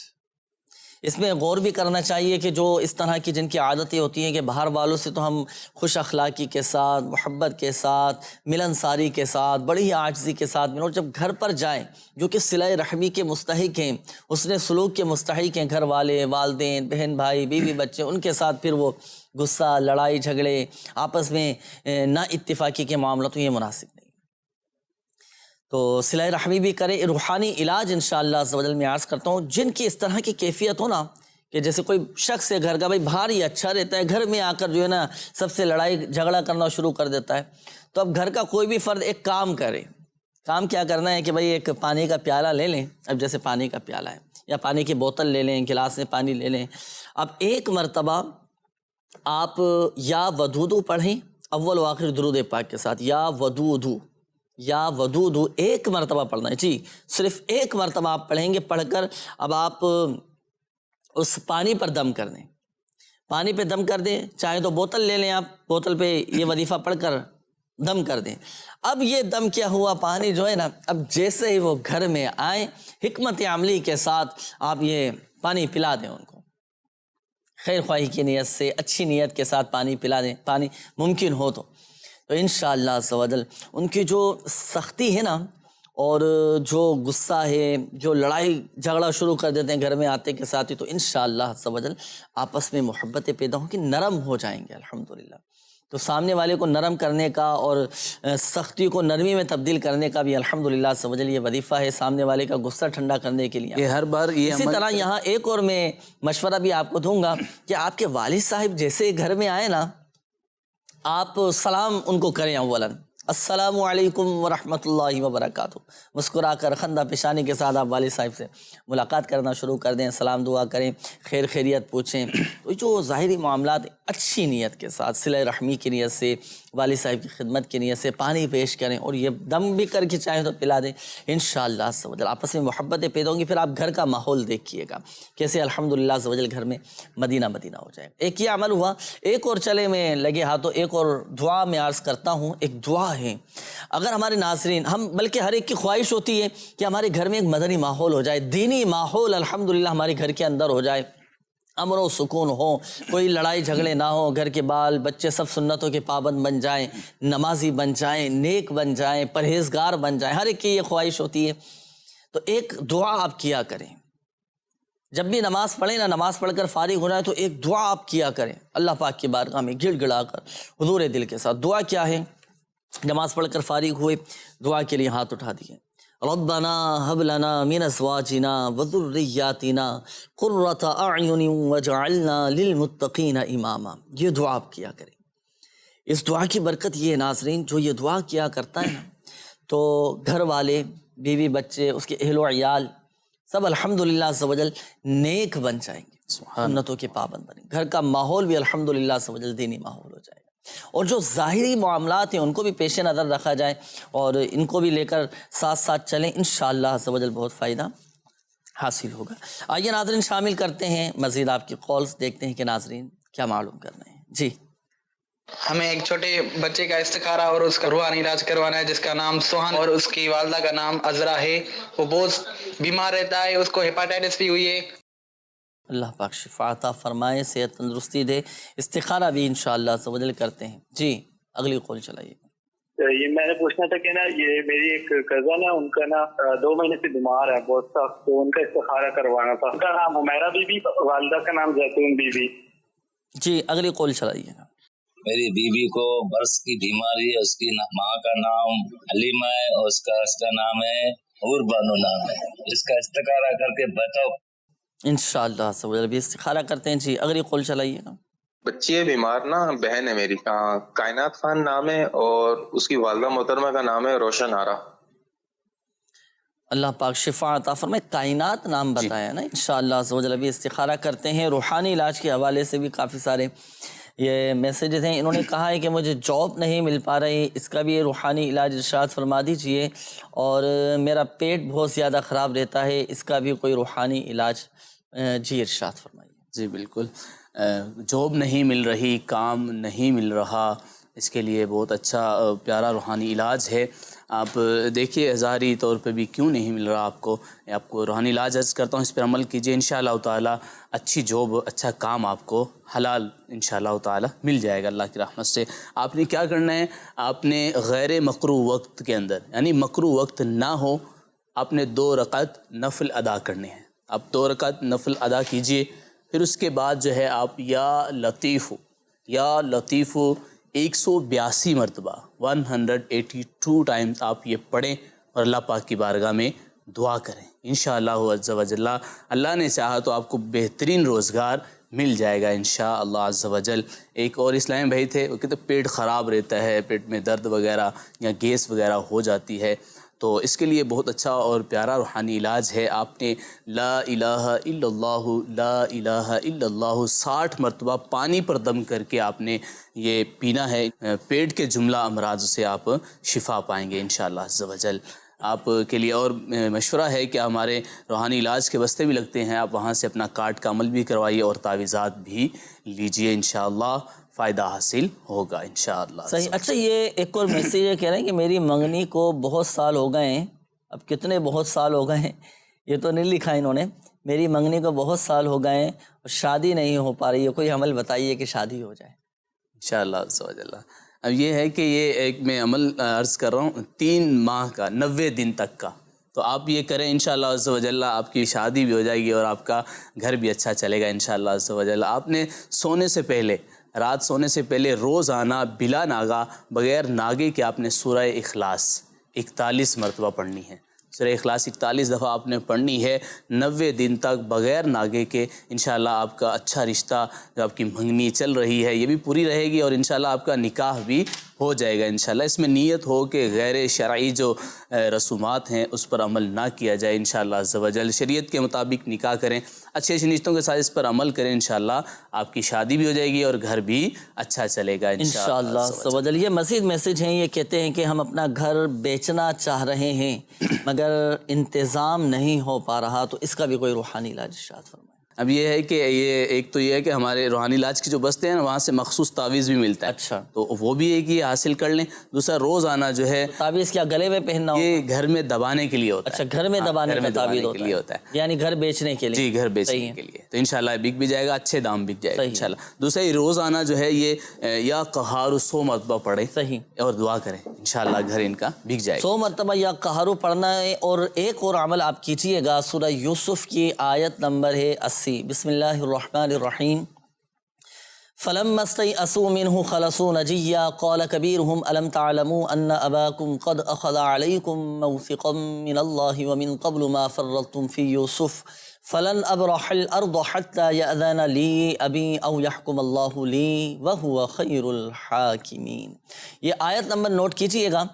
اس میں غور بھی کرنا چاہیے کہ جو اس طرح کی جن کی عادتیں ہوتی ہیں کہ باہر والوں سے تو ہم خوش اخلاقی کے ساتھ، محبت کے ساتھ، ملنساری کے ساتھ، بڑی ہی عاجزی کے ساتھ ملو، جب گھر پر جائیں جو کہ صلہ رحمی کے مستحق ہیں، حسن سلوک کے مستحق ہیں، گھر والے، والدین، بہن بھائی، بیوی بچے، ان کے ساتھ پھر وہ غصہ، لڑائی جھگڑے، آپس میں نا اتفاقی کے معاملات، تو یہ مناسب نہیں. تو صلہ رحمی بھی کریں. روحانی علاج انشاءاللہ عز و جل میں عرض کرتا ہوں، جن کی اس طرح کی کیفیت ہو نا کہ جیسے کوئی شخص ہے گھر کا، بھائی باہر ہی اچھا رہتا ہے، گھر میں آ کر جو ہے نا سب سے لڑائی جھگڑا کرنا شروع کر دیتا ہے، تو اب گھر کا کوئی بھی فرد ایک کام کرے. کام کیا کرنا ہے کہ بھائی ایک پانی کا پیالہ لے لیں. اب جیسے پانی کا پیالہ ہے یا پانی کی بوتل لے لیں، گلاس میں پانی لے لیں. اب ایک مرتبہ آپ یا ودودو پڑھیں اول و آخر درود پاک کے ساتھ، یا ودودو، یا ودودو ایک مرتبہ پڑھنا ہے. جی صرف ایک مرتبہ آپ پڑھیں گے. پڑھ کر اب آپ اس پانی پر دم کر دیں. پانی پہ دم کر دیں، چاہے تو بوتل لے لیں، آپ بوتل پہ یہ وظیفہ پڑھ کر دم کر دیں. اب یہ دم کیا ہوا پانی جو ہے نا، اب جیسے ہی وہ گھر میں آئیں، حکمت عملی کے ساتھ آپ یہ پانی پلا دیں. ان کو خیر خواہی کی نیت سے، اچھی نیت کے ساتھ پانی پلا دیں، پانی ممکن ہو تو انشاءاللہ عز و جل ان کی جو سختی ہے نا، اور جو غصہ ہے، جو لڑائی جھگڑا شروع کر دیتے ہیں گھر میں آتے کے ساتھ ہی، تو انشاءاللہ عز و جل آپس میں محبتیں پیدا ہوں گی، نرم ہو جائیں گے الحمدللہ. تو سامنے والے کو نرم کرنے کا اور سختی کو نرمی میں تبدیل کرنے کا بھی الحمدللہ عز و جل یہ وظیفہ ہے، سامنے والے کا غصہ ٹھنڈا کرنے کے لیے. یہ ہر بار یہ اسی طرح یہاں ایک اور میں مشورہ بھی آپ کو دوں گا کہ آپ کے والد صاحب جیسے گھر میں آئے نا، آپ سلام ان کو کریں. اولاً السلام علیکم ورحمۃ اللہ وبرکاتہ، مسکرا کر خندہ پیشانی کے ساتھ آپ والد صاحب سے ملاقات کرنا شروع کر دیں، سلام دعا کریں، خیر خیریت پوچھیں. تو جو ظاہری معاملات اچھی نیت کے ساتھ، صلہ رحمی کی نیت سے، والد صاحب کی خدمت کی نیت سے پانی پیش کریں، اور یہ دم بھی کر کے چاہیں تو پلا دیں. انشاءاللہ عز و جل آپس میں محبتیں پیدا ہوں گی. پھر آپ گھر کا ماحول دیکھیے گا کیسے الحمدللہ عز و جل گھر میں مدینہ مدینہ ہو جائے. ایک یہ عمل ہوا. ایک اور چلے میں لگے ہاتھوں ایک اور دعا میں عرض کرتا ہوں. ایک دعا ہے، اگر ہمارے ناظرین، ہم بلکہ ہر ایک کی خواہش ہوتی ہے کہ ہمارے گھر میں ایک مدنی ماحول ہو جائے، دینی ماحول الحمدللہ ہمارے گھر کے اندر ہو جائے، امن و سکون ہو، کوئی لڑائی جھگڑے نہ ہو، گھر کے بال بچے سب سنتوں کے پابند بن جائیں، نمازی بن جائیں، نیک بن جائیں، پرہیزگار بن جائیں. ہر ایک کی یہ خواہش ہوتی ہے. تو ایک دعا آپ کیا کریں، جب بھی نماز پڑھیں نا، نماز پڑھ کر فارغ ہو جائے تو ایک دعا آپ کیا کریں اللہ پاک کی بارگاہ میں گڑ گڑا کر حضور دل کے ساتھ. دعا کیا ہے؟ نماز پڑھ کر فارغ ہوئے، دعا کے لیے ہاتھ اٹھا دیے. ربنا هب لنا من ازواجنا وذرياتنا قرة اعین واجعلنا للمتقین اماما. یہ دعا آپ کیا کریں. اس دعا کی برکت یہ ہے ناظرین، جو یہ دعا کیا کرتا ہے نا تو گھر والے، بیوی بچے، اس کے اہل و عیال سب الحمدللہ عز و جل نیک بن جائیں گے، سنتوں کے پابند بنیں. گھر کا ماحول بھی الحمدللہ عز و جل دینی ماحول ہو جائے گا. اور جو ظاہری معاملات ہیں ان کو بھی پیش نظر رکھا جائے اور ان کو بھی لے کر ساتھ ساتھ چلیں. انشاءاللہ عز و جل بہت فائدہ حاصل ہوگا. آئیے ناظرین شامل کرتے ہیں مزید آپ کی کالز، دیکھتے ہیں کہ ناظرین کیا معلوم کرنا ہے. جی ہمیں ایک چھوٹے بچے کا استخارہ اور اس کا روحانی علاج کروانا ہے، جس کا نام سوہن اور اس کی والدہ کا نام عذرا ہے. وہ بہت بیمار رہتا ہے، اس کو ہیپاٹائٹس بھی ہوئی ہے. اللہ پاک شفا عطا فرمائے، صحت تندرستی دے. استخارہ بھی انشاءاللہ عز و جل کرتے ہیں. جی اگلی قول چلائیے. یہ میں نے پوچھنا تھا کہ نا، یہ میری ایک کزن ہے، ان کا نا 2 مہینے سے بیمار ہے بہت سخت، تو ان کا استخارہ کروانا تھا. ان کا نام حمیرہ بی بی، والدہ کا نام زیتون بی بی. جی اگلی قول چلائیے گا. میری بیوی کو برس کی بیماری ہے، اس کی ماں کا نام حلیمہ ہے اور اس کا نام ہے حور بانو نام ہے. اس کا استخارہ کر کے بتاؤ. انشاءاللہ عز و جل بھی استخارہ کرتے ہیں. جی اگلی قول چلائیے گا. بچی ہے بیمار نا، بہن ہے میری، کائنات خان نام ہے اور اس کی والدہ محترمہ کا نام ہے روشن آرا۔ اللہ پاک شفا عطا فرمائے۔ کائنات نام بتایا نا، انشاءاللہ عز و جل ابھی استخارہ کرتے ہیں۔ روحانی علاج کے حوالے سے بھی کافی سارے یہ میسیجز ہیں۔ انہوں نے کہا ہے کہ مجھے جاب نہیں مل پا رہی، اس کا بھی روحانی علاج ارشاد فرما دیجئے، اور میرا پیٹ بہت زیادہ خراب رہتا ہے، اس کا بھی کوئی روحانی علاج جی ارشاد فرمائیے۔ جی بالکل، جاب نہیں مل رہی، کام نہیں مل رہا، اس کے لیے بہت اچھا پیارا روحانی علاج ہے۔ آپ دیکھیے ظاہری طور پہ بھی کیوں نہیں مل رہا آپ کو روحانی علاج عرض کرتا ہوں، اس پر عمل کیجئے، انشاءاللہ تعالی اچھی جاب، اچھا کام آپ کو حلال انشاءاللہ تعالی مل جائے گا اللہ کی رحمت سے۔ آپ نے کیا کرنا ہے، آپ نے غیر مکروہ وقت کے اندر، یعنی مکروہ وقت نہ ہو، آپ نے 2 رکعت نفل ادا کرنے ہیں۔ آپ 2 رکعت نفل ادا کیجئے، پھر اس کے بعد جو ہے آپ یا لطیف 182 مرتبہ 182 ٹائمز آپ یہ پڑھیں اور اللہ پاک کی بارگاہ میں دعا کریں۔ انشاءاللہ عز و جل اللہ نے چاہا تو آپ کو بہترین روزگار مل جائے گا انشاءاللہ عز و جل۔ ایک اور اسلامی بھائی تھے، وہ کہتے پیٹ خراب رہتا ہے، پیٹ میں درد وغیرہ یا گیس وغیرہ ہو جاتی ہے، تو اس کے لیے بہت اچھا اور پیارا روحانی علاج ہے۔ آپ نے لا الہ الا اللہ، لا الہ الا اللہ 60 مرتبہ پانی پر دم کر کے آپ نے یہ پینا ہے۔ پیٹ کے جملہ امراض سے آپ شفا پائیں گے انشاءاللہ عز و جل۔ آپ کے لیے اور مشورہ ہے کہ ہمارے روحانی علاج کے بستے بھی لگتے ہیں، آپ وہاں سے اپنا کارڈ کا عمل بھی کروائیے اور تعویذات بھی لیجئے، انشاءاللہ فائدہ حاصل ہوگا انشاءاللہ۔ صحیح۔ اچھا، یہ ایک اور میسیج یہ کہہ رہے ہیں کہ میری منگنی کو بہت سال ہو گئے ہیں۔ اب کتنے بہت سال ہو گئے ہیں یہ تو نہیں لکھا انہوں نے، میری منگنی کو بہت سال ہو گئے ہیں اور شادی نہیں ہو پا رہی ہے، کوئی عمل بتائیے کہ شادی ہو جائے انشاءاللہ عز و جل۔ اب یہ ہے کہ یہ ایک میں عمل عرض کر رہا ہوں 3 ماہ کا، 90 دن تک کا، تو آپ یہ کریں انشاءاللہ عز و جل، آپ کی شادی بھی ہو جائے گی اور آپ کا گھر بھی اچھا چلے گا انشاءاللہ عز و جل۔ آپ نے سونے سے پہلے، رات سونے سے پہلے روزانہ بلا ناگا، بغیر ناگے کے آپ نے سورہ اخلاص 41 مرتبہ پڑھنی ہے۔ سورہ اخلاص 41 دفعہ آپ نے پڑھنی ہے 90 دن تک بغیر ناگے کے۔ انشاءاللہ آپ کا اچھا رشتہ، جو آپ کی منگنی چل رہی ہے، یہ بھی پوری رہے گی اور انشاءاللہ آپ کا نکاح بھی ہو جائے گا انشاءاللہ۔ اس میں نیت ہو کہ غیر شرعی جو رسومات ہیں اس پر عمل نہ کیا جائے انشاءاللہ عز و جل، شریعت کے مطابق نکاح کریں، اچھے رشتوں کے ساتھ اس پر عمل کریں، انشاءاللہ آپ کی شادی بھی ہو جائے گی اور گھر بھی اچھا چلے گا انشاءاللہ عز و جل۔ یہ مزید میسیج ہیں، یہ کہتے ہیں کہ ہم اپنا گھر بیچنا چاہ رہے ہیں مگر انتظام نہیں ہو پا رہا، تو اس کا بھی کوئی روحانی علاج ارشاد فرمائیں۔ اب یہ ہے کہ ایک تو یہ ہے کہ ہمارے روحانی علاج کے جو بستے ہیں نا، وہاں سے مخصوص تعویذ بھی ملتا ہے، اچھا، تو وہ بھی ایک یہ حاصل کر لیں۔ دوسرا روزانہ جو ہے تعویذ کیا گلے میں پہننا ہوتا ہے؟ یہ گھر میں دبانے کے لیے ہوتا ہے۔ اچھا، گھر میں دبانے کا تعویذ ہوتا ہے، یعنی گھر بیچنے کے لیے؟ جی، گھر بیچنے کے لیے، تو انشاءاللہ بک بھی جائے گا، اچھے دام بک جائے گا انشاءاللہ۔ دوسرا یہ روزانہ جو ہے یہ یا قہار 100 مرتبہ پڑھیں صحیح اور دعا کریں، انشاءاللہ گھر ان کا بک جائے گا۔ 100 مرتبہ یا قہر پڑھنا ہے۔ اور ایک اور عمل آپ کیجئے گا، سورہ یوسف کی آیت نمبر ہے 80، بسم اللہ الرحمن الرحیم۔ فلما استيئسوا منه خلصوا نجيا قال كبيرهم ألم تعلموا أن أباكم قد أخذ عليكم موثقا من الله ومن قبل ما فرطتم في يوسف فلن أبرح الأرض حتى يأذن لي أبي أو يحكم الله لي وهو خير الحاكمين۔ یہ آیت نمبر نوٹ کیجئے گا،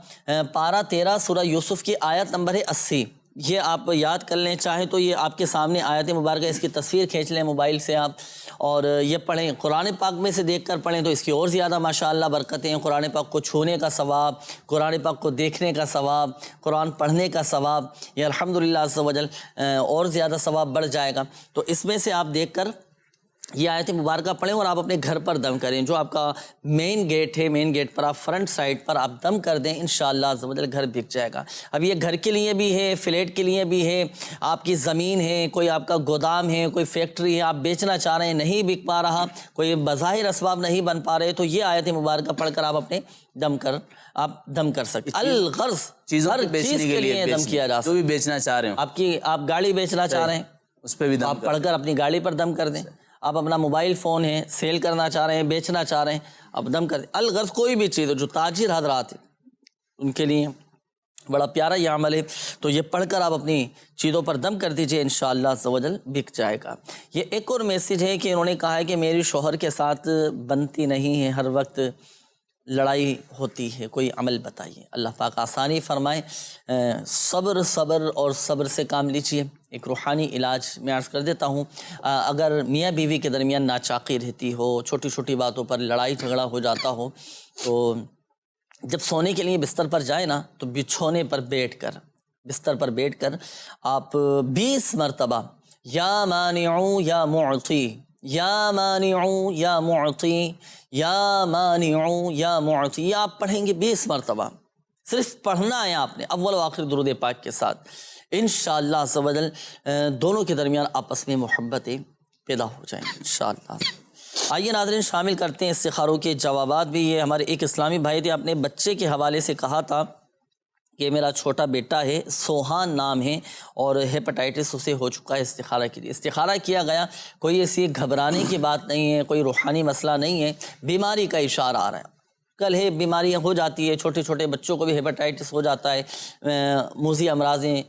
پارہ 13 سورہ یوسف کی آیت نمبر ہے 80۔ یہ آپ یاد کر لیں، چاہیں تو یہ آپ کے سامنے آیت مبارکہ، اس کی تصویر کھینچ لیں موبائل سے آپ اور یہ پڑھیں، قرآن پاک میں سے دیکھ کر پڑھیں تو اس کی اور زیادہ ماشاءاللہ برکتیں ہیں۔ قرآن پاک کو چھونے کا ثواب، قرآن پاک کو دیکھنے کا ثواب، قرآن پڑھنے کا ثواب، یہ الحمدللہ عز و جل اور زیادہ ثواب بڑھ جائے گا۔ تو اس میں سے آپ دیکھ کر یہ آیت مبارکہ پڑھیں اور آپ اپنے گھر پر دم کریں۔ جو آپ کا مین گیٹ ہے، مین گیٹ پر آپ فرنٹ سائڈ پر آپ دم کر دیں، انشاءاللہ عز و جل گھر بک جائے گا۔ اب یہ گھر کے لیے بھی ہے، فلیٹ کے لیے بھی ہے، آپ کی زمین ہے، کوئی آپ کا گودام ہے، کوئی فیکٹری ہے، آپ بیچنا چاہ رہے ہیں، نہیں بک پا رہا، کوئی بظاہر اسباب نہیں بن پا رہے، تو یہ آیت مبارکہ پڑھ کر آپ اپنے آپ دم کر سکتے۔ الغرض ہر چیز کے لیے دم کیا جا سکتا ہے۔ جو بھی بیچنا چاہ رہے ہیں، آپ گاڑی بیچنا چاہ رہے ہیں، اس پہ بھی دم آپ پڑھ کر اپنی گاڑی پر دم کر دیں۔ آپ اپنا موبائل فون ہے سیل کرنا چاہ رہے ہیں، بیچنا چاہ رہے ہیں، آپ دم کر دیں۔ الغرض کوئی بھی چیز ہو، جو تاجر حضرات ہیں ان کے لیے بڑا پیارا یہ عمل ہے، تو یہ پڑھ کر آپ اپنی چیزوں پر دم کر دیجئے، انشاءاللہ عز و جل بک جائے گا۔ یہ ایک اور میسیج ہے کہ انہوں نے کہا ہے کہ میری شوہر کے ساتھ بنتی نہیں ہے، ہر وقت لڑائی ہوتی ہے، کوئی عمل بتائیے، اللہ پاک آسانی فرمائے۔ صبر اور صبر سے کام لیجیے۔ ایک روحانی علاج میں عرض کر دیتا ہوں، اگر میاں بیوی کے درمیان ناچاقی رہتی ہو، چھوٹی چھوٹی باتوں پر لڑائی جھگڑا ہو جاتا ہو، تو جب سونے کے لیے بستر پر جائے نا، تو بچھونے پر بستر پر بیٹھ کر آپ 20 مرتبہ یا مانعو یا معطی، یا مانعو یا معطی، یا مانعو یا معطی، یہ آپ پڑھیں گے 20 مرتبہ، صرف پڑھنا ہے آپ نے اول و آخر درود پاک کے ساتھ۔ انشاءاللہ عز و جل دونوں کے درمیان آپس میں محبتیں پیدا ہو جائیں گی انشاءاللہ۔ آئیے ناظرین شامل کرتے ہیں استخاروں کے جوابات بھی۔ یہ ہمارے ایک اسلامی بھائی تھے، اپنے بچے کے حوالے سے کہا تھا کہ میرا چھوٹا بیٹا ہے، سوہان نام ہے، اور ہیپاٹائٹس اسے ہو چکا ہے، استخارہ کے لیے استخارہ کیا گیا، کوئی ایسی گھبرانے کی بات نہیں ہے، کوئی روحانی مسئلہ نہیں ہے، بیماری کا اشارہ آ رہا ہے۔ کل ہے بیماریاں ہو جاتی ہے، چھوٹے چھوٹے بچوں کو بھی ہیپاٹائٹس ہو جاتا ہے، موذی امراضیں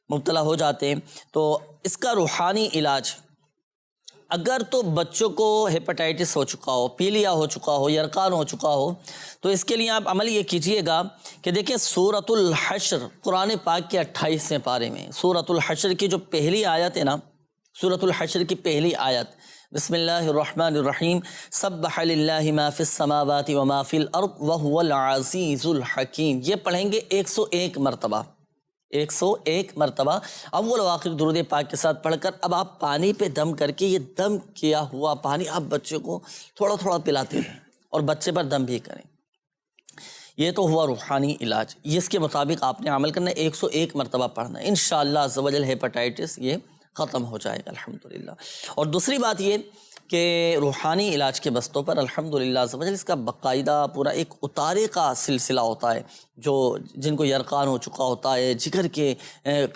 مبتلا ہو جاتے ہیں، تو اس کا روحانی علاج، اگر تو بچوں کو ہیپاٹائٹس ہو چکا ہو، پیلیا ہو چکا ہو، یرقان ہو چکا ہو، تو اس کے لیے آپ عمل یہ کیجئے گا کہ دیکھیں سورۃ الحشر قرآن پاک کے 28ویں پارے میں، سورۃ الحشر کی جو پہلی آیت ہے نا، سورۃ الحشر کی پہلی آیت، بسم اللہ الرحمن الرحیم، سبح للہ ما فی السماوات وما فی الارض وہو العزیز الحکیم، یہ پڑھیں گے 101 مرتبہ، 101 مرتبہ اول و آخر درود پاک کے ساتھ پڑھ کر اب آپ پانی پہ دم کر کے، یہ دم کیا ہوا پانی آپ بچے کو تھوڑا تھوڑا پلاتے ہیں اور بچے پر دم بھی کریں۔ یہ تو ہوا روحانی علاج، اس کے مطابق آپ نے عمل کرنا ہے، 101 مرتبہ پڑھنا ہے، انشاءاللہ عز و جل ہیپاٹائٹس یہ ختم ہو جائے گا الحمدللہ۔ اور دوسری بات یہ کہ روحانی علاج کے بستوں پر الحمدللہ عز و جل اس کا باقاعدہ پورا ایک اتارے کا سلسلہ ہوتا ہے، جو جن کو یرقان ہو چکا ہوتا ہے، جگر کے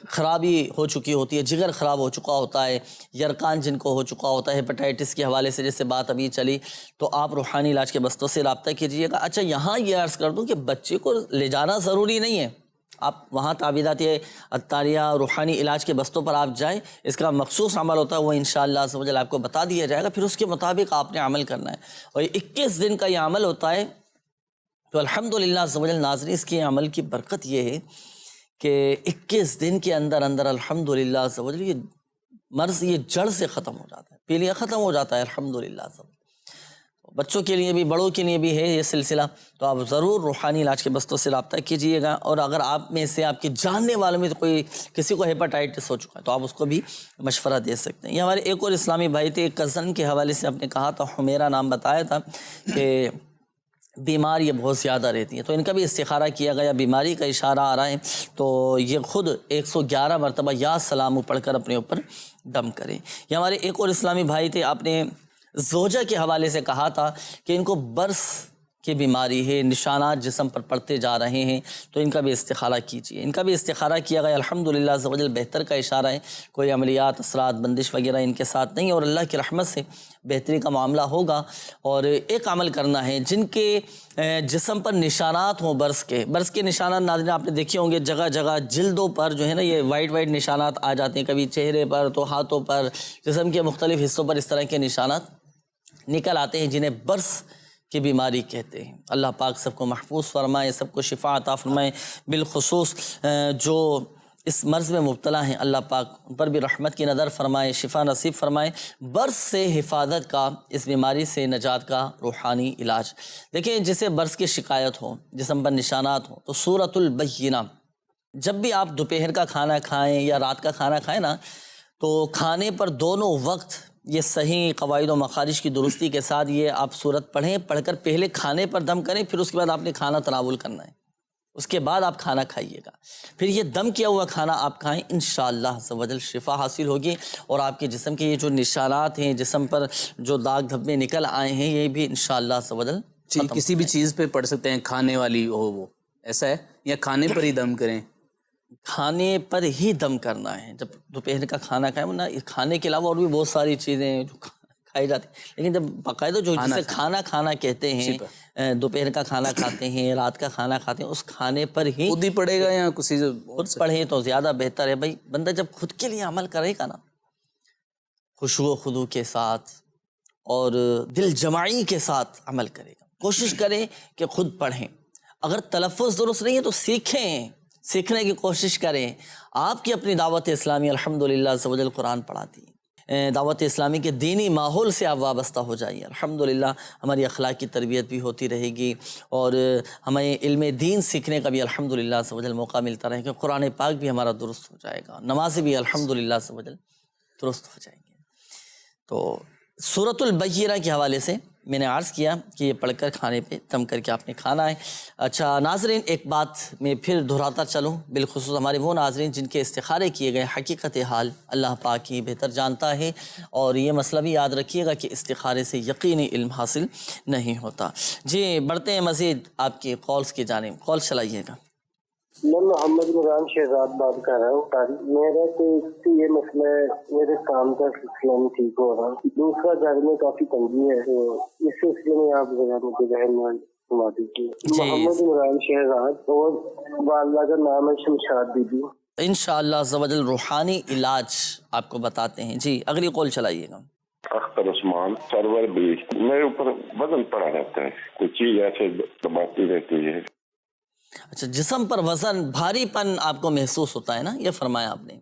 خرابی ہو چکی ہوتی ہے، جگر خراب ہو چکا ہوتا ہے، یرقان جن کو ہو چکا ہوتا ہے ہیپاٹائٹس کے حوالے سے جیسے بات ابھی چلی، تو آپ روحانی علاج کے بستوں سے رابطہ کیجیے گا۔ اچھا یہاں یہ عرض کر دوں کہ بچے کو لے جانا ضروری نہیں ہے، آپ وہاں تعویذات عطاریہ روحانی علاج کے بستوں پر آپ جائیں، اس کا مخصوص عمل ہوتا ہے، وہ انشاءاللہ عز و جل آپ کو بتا دیا جائے گا، پھر اس کے مطابق آپ نے عمل کرنا ہے، اور 21 دن کا یہ عمل ہوتا ہے۔ تو الحمدللہ عز و جل ناظرین اس کے عمل کی برکت یہ ہے کہ 21 دن کے اندر الحمدللہ عز و جل یہ مرض یہ جڑ سے ختم ہو جاتا ہے، پیلیا ختم ہو جاتا ہے الحمدللہ عز و جل۔ بچوں کے لیے بھی بڑوں کے لیے بھی ہے یہ سلسلہ، تو آپ ضرور روحانی علاج کے بستوں سے رابطہ کیجئے گا۔ اور اگر آپ میں سے آپ کے جاننے والوں میں کوئی کسی کو ہیپاٹائٹس ہو چکا ہے تو آپ اس کو بھی مشورہ دے سکتے ہیں۔ یہ ہمارے ایک اور اسلامی بھائی تھے، ایک کزن کے حوالے سے آپ نے کہا تھا، حمیرہ نام بتایا تھا کہ بیمار یہ بہت زیادہ رہتی ہیں، تو ان کا بھی استخارہ کیا گیا، بیماری کا اشارہ آ رہا ہے، تو یہ خود 111 مرتبہ یا سلام پڑھ کر اپنے اوپر دم کریں۔ یہ ہمارے ایک اور اسلامی بھائی تھے، آپ نے زوجہ کے حوالے سے کہا تھا کہ ان کو برس کی بیماری ہے، نشانات جسم پر پڑتے جا رہے ہیں، تو ان کا بھی استخارہ کیجیے۔ ان کا بھی استخارہ کیا گیا، الحمدللہ عز و جل بہتر کا اشارہ ہے، کوئی عملیات اثرات بندش وغیرہ ان کے ساتھ نہیں، اور اللہ کی رحمت سے بہتری کا معاملہ ہوگا۔ اور ایک عمل کرنا ہے، جن کے جسم پر نشانات ہوں برس کے نشانات ناظرین آپ نے دیکھے ہوں گے، جگہ جگہ جلدوں پر جو ہے نا یہ وائٹ نشانات آ جاتے ہیں، کبھی چہرے پر تو ہاتھوں پر، جسم کے مختلف حصوں پر اس طرح کے نشانات نکل آتے ہیں، جنہیں برس کی بیماری کہتے ہیں۔ اللہ پاک سب کو محفوظ فرمائے، سب کو شفا عطا فرمائے، بالخصوص جو اس مرض میں مبتلا ہیں، اللہ پاک ان پر بھی رحمت کی نظر فرمائے، شفا نصیب فرمائے۔ برس سے حفاظت کا، اس بیماری سے نجات کا روحانی علاج، دیکھیں جسے برس کی شکایت ہو، جسم پر نشانات ہوں، تو سورۃ البینہ، جب بھی آپ دوپہر کا کھانا کھائیں یا رات کا کھانا کھائیں نا، تو کھانے پر دونوں وقت یہ صحیح قواعد و مخارج کی درستی کے ساتھ یہ آپ سورت پڑھیں، پڑھ کر پہلے کھانے پر دم کریں، پھر اس کے بعد آپ نے کھانا تناول کرنا ہے، اس کے بعد آپ کھانا کھائیے گا، پھر یہ دم کیا ہوا کھانا آپ کھائیں، انشاءاللہ عز و جل شفا حاصل ہوگی، اور آپ کے جسم کے یہ جو نشانات ہیں، جسم پر جو داغ دھبے نکل آئے ہیں، یہ بھی انشاءاللہ عز و جل کسی بھی چیز پہ پڑھ سکتے ہیں، کھانے والی ہو وہ، ایسا ہے، یا کھانے پر ہی دم کریں؟ کھانے پر ہی دم کرنا ہے، جب دوپہر کا کھانا کھائیں، ورنہ کھانے کے علاوہ اور بھی بہت ساری چیزیں ہیں جو کھائی جاتی ہے، لیکن جب باقاعدہ جو جسے کھانا کھانا کہتے ہیں، دوپہر کا کھانا کھاتے ہیں، رات کا کھانا کھاتے ہیں، اس کھانے پر ہی خود ہی پڑھے گا یا کسی سے خود پڑھیں تو زیادہ بہتر ہے بھائی. بندہ جب خود کے لیے عمل کرے گا نا خشوع و خضوع کے ساتھ اور دل جماعی کے ساتھ عمل کرے گا. کوشش کریں کہ خود پڑھیں، اگر تلفظ درست نہیں ہے تو سیکھیں، سیکھنے کی کوشش کریں. آپ کی اپنی دعوت اسلامی الحمدللہ عز و جل قرآن پڑھاتی ہے، دعوت اسلامی کے دینی ماحول سے آپ وابستہ ہو جائیے. الحمدللہ ہماری اخلاق کی تربیت بھی ہوتی رہے گی اور ہمیں علم دین سیکھنے کا بھی الحمدللہ عز و جل موقع ملتا رہے گا. قرآن پاک بھی ہمارا درست ہو جائے گا، نمازیں بھی الحمدللہ عز و جل درست ہو جائیں گے. تو سورۃ البینہ کے حوالے سے میں نے عرض کیا کہ یہ پڑھ کر کھانے پہ دم کر کے آپ نے کھانا ہے. اچھا ناظرین، ایک بات میں پھر دہراتا چلوں، بالخصوص ہمارے وہ ناظرین جن کے استخارے کیے گئے، حقیقت حال اللہ پاک ہی بہتر جانتا ہے، اور یہ مسئلہ بھی یاد رکھیے گا کہ استخارے سے یقینی علم حاصل نہیں ہوتا. جی بڑھتے ہیں مزید آپ کی کالز کی جانب، کال چلائیے گا. میں محمد عمران شہزاد بات کر رہا ہوں. میرا تو یہ مسئلہ ہے، میرے کام کا سلسلہ نہیں ٹھیک ہو رہا، دوسرا گھر میں کافی تنگی ہے، تو اس سلسلے میں آپ ذرا مجھے رہنمائی فرما دیجیے. محمد عمران شہزاد اور والدہ کا نام ہے شمشاد بی بی. انشاءاللہ عز و جل روحانی علاج آپ کو بتاتے ہیں. جی اگلی کال چلائیے گا. اختر عثمان سرور بھی میرے اوپر وزن پڑا رہتا ہے، کوئی چیز ایسے دباتی رہتی ہے. اچھا، جسم پر وزن بھاری پن آپ کو محسوس ہوتا ہے نا، یہ فرمایا آپ نے.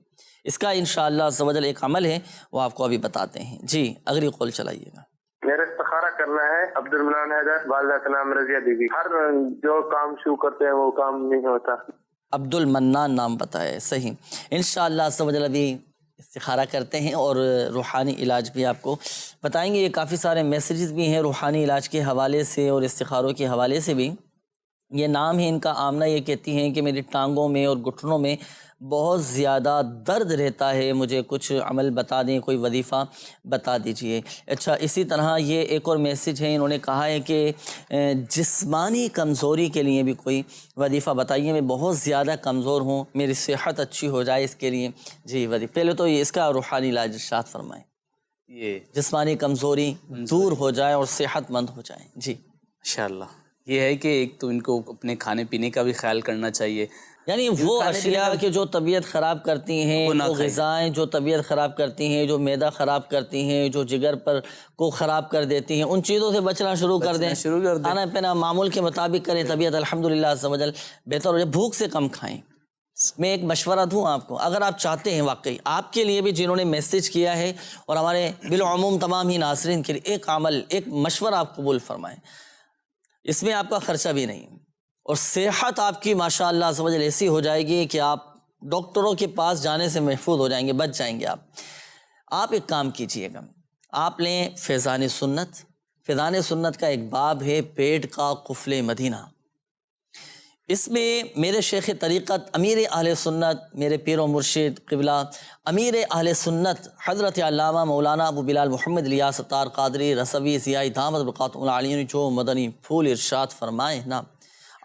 اس کا انشاءاللہ عز و جل ایک عمل ہے، وہ آپ کو ابھی بتاتے ہیں. جی اگلی قول چلائیے گا. میرا استخارہ کرنا ہے. عبد المنان حیدر، والدہ کا نام رضیہ بی بی. ہر جو کام شروع کرتے ہیں وہ کام نہیں ہوتا. عبد المنان نام بتائے، صحیح. انشاءاللہ عز و جل ابھی استخارہ کرتے ہیں اور روحانی علاج بھی آپ کو بتائیں گے. یہ کافی سارے میسیجز بھی ہیں روحانی علاج کے حوالے سے اور استخاروں کے حوالے سے بھی. یہ نام ہے ان کا. آمنہ یہ کہتی ہیں کہ میری ٹانگوں میں اور گھٹنوں میں بہت زیادہ درد رہتا ہے، مجھے کچھ عمل بتا دیں، کوئی وظیفہ بتا دیجئے. اچھا، اسی طرح یہ ایک اور میسیج ہے، انہوں نے کہا ہے کہ جسمانی کمزوری کے لیے بھی کوئی وظیفہ بتائیے، میں بہت زیادہ کمزور ہوں، میری صحت اچھی ہو جائے اس کے لیے. جی وظیفہ پہلے تو یہ اس کا روحانی علاج ارشاد فرمائیں. یہ جسمانی کمزوری دور ہو جائے اور صحت مند ہو جائے. جی انشاءاللہ یہ ہے کہ ایک تو ان کو اپنے کھانے پینے کا بھی خیال کرنا چاہیے، یعنی وہ اشیاء کہ جو طبیعت خراب کرتی ہیں، وہ غذائیں جو طبیعت خراب کرتی ہیں، جو معدہ خراب کرتی ہیں، جو جگر پر کو خراب کر دیتی ہیں، ان چیزوں سے بچنا شروع کر دیں. کھانا پینا معمول کے مطابق کریں، طبیعت الحمدللہ عز و جل بہتر ہو جائے. بھوک سے کم کھائیں. میں ایک مشورہ دوں آپ کو، اگر آپ چاہتے ہیں واقعی آپ کے لیے بھی جنہوں نے میسیج کیا ہے اور ہمارے بالعموم تمام ہی ناظرین کے لیے ایک عمل، ایک مشورہ آپ قبول فرمائیں. اس میں آپ کا خرچہ بھی نہیں اور صحت آپ کی ماشاءاللہ عز و جل ایسی ہو جائے گی کہ آپ ڈاکٹروں کے پاس جانے سے محفوظ ہو جائیں گے، بچ جائیں گے. آپ ایک کام کیجئے گا، آپ لیں فیضان سنت. فیضان سنت کا ایک باب ہے پیٹ کا قفل مدینہ. اس میں میرے شیخ طریقت امیر اہل سنت، میرے پیر و مرشد قبلہ امیر اہل سنت حضرت علامہ مولانا ابو بلال محمد الیاس ستار قادری رسوی ضیائی دامت برکاتہ العالیہ نے جو مدنی پھول ارشاد فرمائے نا،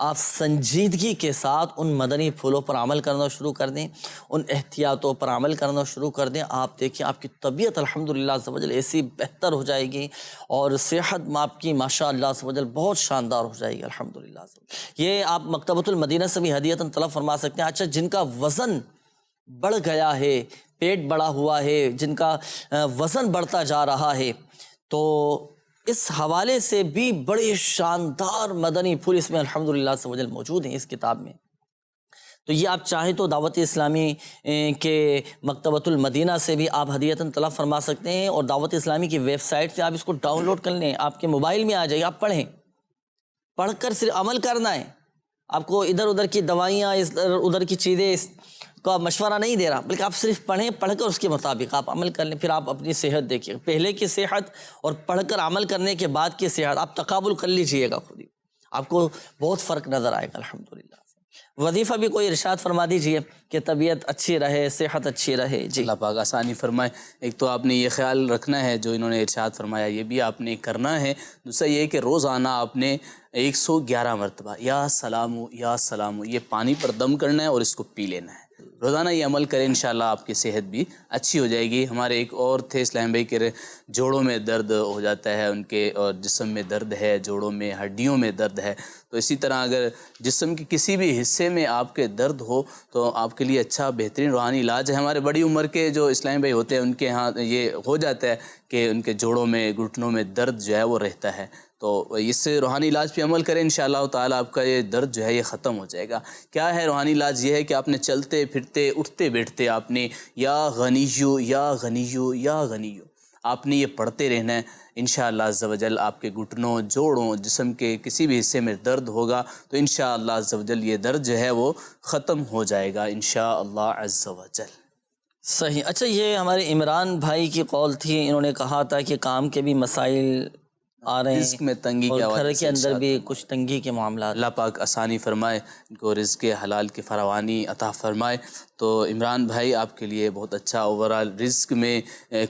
آپ سنجیدگی کے ساتھ ان مدنی پھولوں پر عمل کرنا شروع کر دیں، ان احتیاطوں پر عمل کرنا شروع کر دیں. آپ دیکھیں آپ کی طبیعت الحمدللہ عز و جل ایسی بہتر ہو جائے گی اور صحت آپ کی ماشاءاللہ عز و جل بہت شاندار ہو جائے گی الحمدللہ عز و جل. یہ آپ مکتبۃ المدینہ سے بھی ہدیۃً طلب فرما سکتے ہیں. اچھا، جن کا وزن بڑھ گیا ہے، پیٹ بڑا ہوا ہے، جن کا وزن بڑھتا جا رہا ہے، تو اس حوالے سے بھی بڑے شاندار مدنی پھول اس میں الحمدللہ عز و جل موجود ہیں اس کتاب میں. تو یہ آپ چاہیں تو دعوت اسلامی کے مکتبۃ المدینہ سے بھی آپ ہدیۃً طلب فرما سکتے ہیں اور دعوت اسلامی کی ویب سائٹ سے آپ اس کو ڈاؤن لوڈ کر لیں، آپ کے موبائل میں آ جائے، آپ پڑھیں. پڑھ کر صرف عمل کرنا ہے. آپ کو ادھر ادھر کی دوائیاں، ادھر کی چیزیں کا مشورہ نہیں دے رہا، بلکہ آپ صرف پڑھیں، پڑھ کر اس کے مطابق آپ عمل کر لیں. پھر آپ اپنی صحت دیکھیے، پہلے کی صحت اور پڑھ کر عمل کرنے کے بعد کی صحت آپ تقابل کر لیجئے گا خود ہی، آپ کو بہت فرق نظر آئے گا الحمدللہ. وظیفہ بھی کوئی ارشاد فرما دیجئے کہ طبیعت اچھی رہے، صحت اچھی رہے. جی اللہ پاک آسانی فرمائے. ایک تو آپ نے یہ خیال رکھنا ہے جو انہوں نے ارشاد فرمایا، یہ بھی آپ نے کرنا ہے. دوسرا یہ کہ روزانہ آپ نے 111 مرتبہ یا سلام یا سلام یہ پانی پر دم کرنا ہے اور اس کو پی لینا ہے. روزانہ یہ عمل کریں، انشاءاللہ آپ کی صحت بھی اچھی ہو جائے گی۔ ہمارے ایک اور تھے اسلام بھائی کہ جوڑوں میں درد ہو جاتا ہے ان کے، اور جسم میں درد ہے، جوڑوں میں ہڈیوں میں درد ہے، تو اسی طرح اگر جسم کے کسی بھی حصے میں آپ کے درد ہو تو آپ کے لیے اچھا بہترین روحانی علاج ہے۔ ہمارے بڑی عمر کے جو اسلام بھائی ہوتے ہیں ان کے ہاں یہ ہو جاتا ہے کہ ان کے جوڑوں میں گھٹنوں میں درد جو ہے وہ رہتا ہے، تو اس روحانی علاج پہ عمل کریں، انشاءاللہ تعالیٰ آپ کا یہ درد جو ہے یہ ختم ہو جائے گا۔ کیا ہے روحانی علاج؟ یہ ہے کہ آپ نے چلتے پھرتے اٹھتے بیٹھتے آپ نے یا غنیو یا غنیو یا غنیو آپ نے یہ پڑھتے رہنا ہے۔ انشاءاللہ عز و جل آپ کے گھٹنوں، جوڑوں، جسم کے کسی بھی حصے میں درد ہوگا تو انشاءاللہ عز و جل یہ درد جو ہے وہ ختم ہو جائے گا انشاءاللہ عز و جل۔ صحیح۔ اچھا، یہ ہمارے عمران بھائی کی قول تھی، انہوں نے کہا تھا کہ کام کے بھی مسائل آ رہے ہیں، رزق میں تنگی کے اور حوالے گھر سے کے اندر بھی کچھ تنگی کے معاملات۔ اللہ پاک آسانی فرمائے، ان کو رزق حلال کی فراوانی عطا فرمائے۔ تو عمران بھائی آپ کے لیے بہت اچھا اوورال رزق میں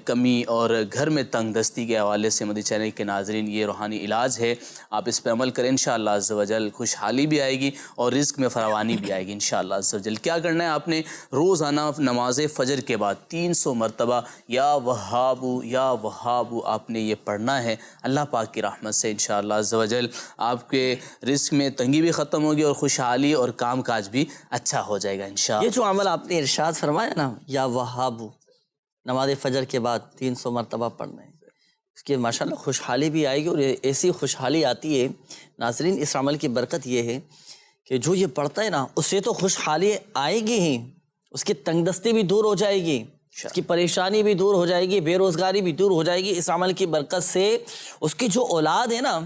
کمی اور گھر میں تنگ دستی کے حوالے سے مدنی چینل کے ناظرین یہ روحانی علاج ہے، آپ اس پہ عمل کریں، انشاءاللہ عز و جل خوشحالی بھی آئے گی اور رزق میں فراوانی بھی آئے گی انشاءاللہ عز و جل۔ کیا کرنا ہے آپ نے؟ روزانہ نماز فجر کے بعد 300 مرتبہ یا وہابو یا وہابو آپ نے یہ پڑھنا ہے۔ اللہ پاک کی رحمت سے انشاءاللہ عز و جل آپ کے رزق میں تنگی بھی ختم ہوگی اور خوشحالی اور کام کاج بھی اچھا ہو جائے گا انشاءاللہ۔ یہ جو عمل آپ نے ارشاد فرمایا نا، یا وہابو، نماز فجر کے بعد 300 مرتبہ پڑھنا ہے، اس کی ماشاءاللہ خوشحالی بھی آئے گی، اور ایسی خوشحالی آتی ہے ناظرین، اس عمل کی برکت یہ ہے کہ جو یہ پڑھتا ہے نا اسے تو خوشحالی آئے گی ہی، اس کی تنگ دستی بھی دور ہو جائے گی، اس کی پریشانی بھی دور ہو جائے گی، بے روزگاری بھی دور ہو جائے گی اس عمل کی برکت سے۔ اس کی جو اولاد ہے نا،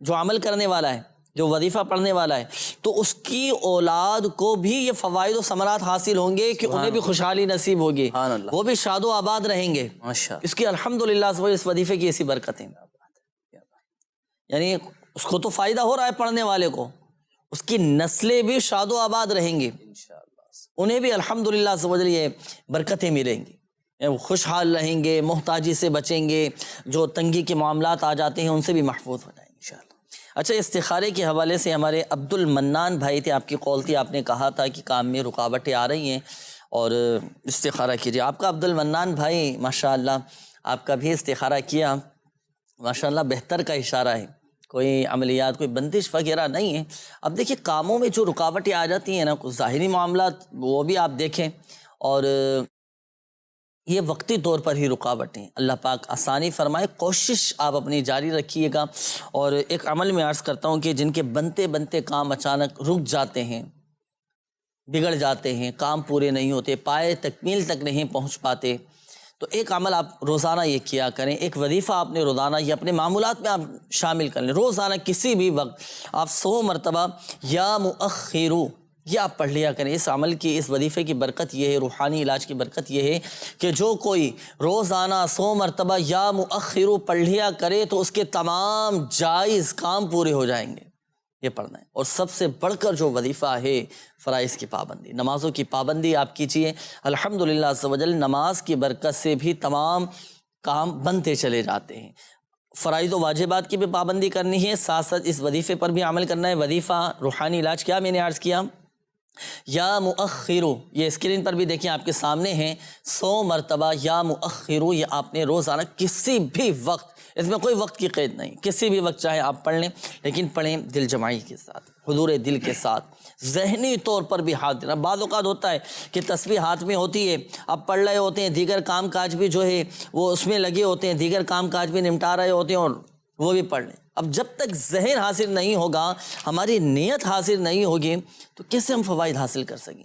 جو عمل کرنے والا ہے، جو وظیفہ پڑھنے والا ہے، تو اس کی اولاد کو بھی یہ فوائد و ثمرات حاصل ہوں گے کہ انہیں بھی خوشحالی نصیب ہوگی، وہ بھی شاد و آباد رہیں گے۔ اس کی الحمدللہ اس وظیفے کی ایسی برکتیں، یعنی اس کو تو فائدہ ہو رہا ہے پڑھنے والے کو، اس کی نسلیں بھی شاد و آباد رہیں گی، انہیں بھی الحمدللہ یہ برکتیں ملیں گی، وہ خوشحال رہیں گے، محتاجی سے بچیں گے، جو تنگی کے معاملات آ جاتے ہیں ان سے بھی محفوظ ہو جائیں گے انشاءاللہ۔ اچھا، استخارے کے حوالے سے ہمارے عبد المنان بھائی تھے، آپ کی قول تھی، آپ نے کہا تھا کہ کام میں رکاوٹیں آ رہی ہیں اور استخارہ کیجیے۔ آپ کا عبد المنان بھائی ماشاءاللہ آپ کا بھی استخارہ کیا، ماشاءاللہ بہتر کا اشارہ ہے، کوئی عملیات، کوئی بندش وغیرہ نہیں ہے۔ اب دیکھیں کاموں میں جو رکاوٹیں آ جاتی ہیں نا، کچھ ظاہری معاملات وہ بھی آپ دیکھیں، اور یہ وقتی طور پر ہی رکاوٹیں، اللہ پاک آسانی فرمائے، کوشش آپ اپنی جاری رکھیے گا۔ اور ایک عمل میں عرض کرتا ہوں کہ جن کے بنتے بنتے کام اچانک رک جاتے ہیں، بگڑ جاتے ہیں، کام پورے نہیں ہوتے، پائے تکمیل تک نہیں پہنچ پاتے، تو ایک عمل آپ روزانہ یہ کیا کریں، ایک وظیفہ آپ نے روزانہ یہ اپنے معمولات میں آپ شامل کر لیں، روزانہ کسی بھی وقت آپ 100 مرتبہ یا مؤخرو یہ آپ پڑھ لیا کریں۔ اس عمل کی، اس وظیفے کی برکت یہ ہے، روحانی علاج کی برکت یہ ہے کہ جو کوئی روزانہ 100 مرتبہ یا مؤخرو پڑھ لیا کرے تو اس کے تمام جائز کام پورے ہو جائیں گے، یہ پڑھنا ہے۔ اور سب سے بڑھ کر جو وظیفہ ہے، فرائض کی پابندی، نمازوں کی پابندی آپ کیجئے، الحمدللہ عز و جل نماز کی برکت سے بھی تمام کام بنتے چلے جاتے ہیں۔ فرائض و واجبات کی بھی پابندی کرنی ہے، ساتھ ساتھ اس وظیفے پر بھی عمل کرنا ہے۔ وظیفہ روحانی علاج کیا میں نے عرض کیا، یا مؤخرو، یہ اسکرین پر بھی دیکھیں آپ کے سامنے ہیں، 100 مرتبہ یا مؤخرو، یہ آپ نے روزانہ کسی بھی وقت، اس میں کوئی وقت کی قید نہیں، کسی بھی وقت چاہے آپ پڑھ لیں، لیکن پڑھیں دل جمعی کے ساتھ، حضور دل کے ساتھ، ذہنی طور پر بھی ہاتھ دینا۔ بعض اوقات ہوتا ہے کہ تسبیح ہاتھ میں ہوتی ہے، آپ پڑھ رہے ہوتے ہیں، دیگر کام کاج بھی جو ہے وہ اس میں لگے ہوتے ہیں، دیگر کام کاج بھی نمٹا رہے ہوتے ہیں اور وہ بھی پڑھ لیں۔ اب جب تک ذہن حاصل نہیں ہوگا، ہماری نیت حاصل نہیں ہوگی، تو کیسے ہم فوائد حاصل کر سکیں؟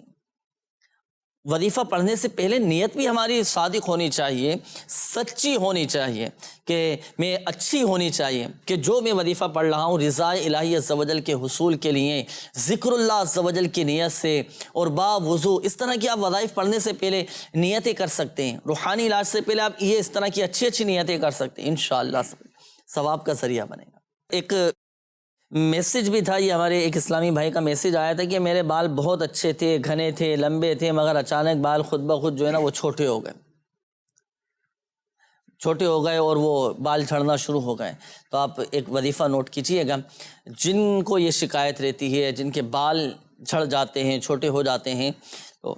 وظیفہ پڑھنے سے پہلے نیت بھی ہماری صادق ہونی چاہیے، سچی ہونی چاہیے، کہ میں اچھی ہونی چاہیے کہ جو میں وظیفہ پڑھ رہا ہوں رضا الہی عز و جل کے حصول کے لیے، ذکر اللہ عز و جل کی نیت سے، اور با وضو اس طرح کی آپ وظائف پڑھنے سے پہلے نیتیں کر سکتے ہیں۔ روحانی علاج سے پہلے آپ یہ اس طرح کی اچھی اچھی نیتیں کر سکتے ہیں، انشاءاللہ ثواب کا ذریعہ بنے گا۔ ایک میسج بھی تھا، یہ ہمارے ایک اسلامی بھائی کا میسج آیا تھا کہ میرے بال بہت اچھے تھے، گھنے تھے، لمبے تھے، مگر اچانک بال خود بخود جو ہے نا وہ چھوٹے ہو گئے اور وہ بال جھڑنا شروع ہو گئے۔ تو آپ ایک وظیفہ نوٹ کیجئے گا، جن کو یہ شکایت رہتی ہے، جن کے بال جھڑ جاتے ہیں، چھوٹے ہو جاتے ہیں، تو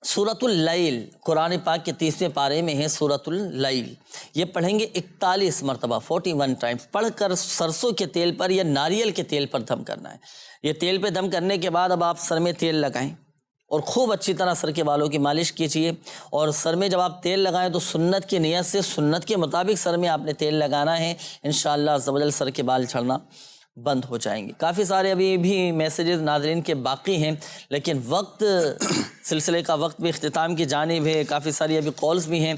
سورۃ اللیل قرآن پاک کے 30ویں پارے میں ہے سورۃ اللیل. یہ پڑھیں گے 41 مرتبہ 41 ٹائمز. پڑھ کر سرسوں کے تیل پر یا ناریل کے تیل پر دم کرنا ہے. یہ تیل پہ دم کرنے کے بعد اب آپ سر میں تیل لگائیں اور خوب اچھی طرح سر کے بالوں کی مالش کیجیے. اور سر میں جب آپ تیل لگائیں تو سنت کی نیت سے سنت کے مطابق سر میں آپ نے تیل لگانا ہے. انشاءاللہ عز و جل سر کے بال جھڑنا بند ہو جائیں گے. کافی سارے ابھی بھی میسیجز ناظرین کے باقی ہیں لیکن وقت سلسلے کا وقت بھی اختتام کی جانب ہے. کافی ساری ابھی کالز بھی ہیں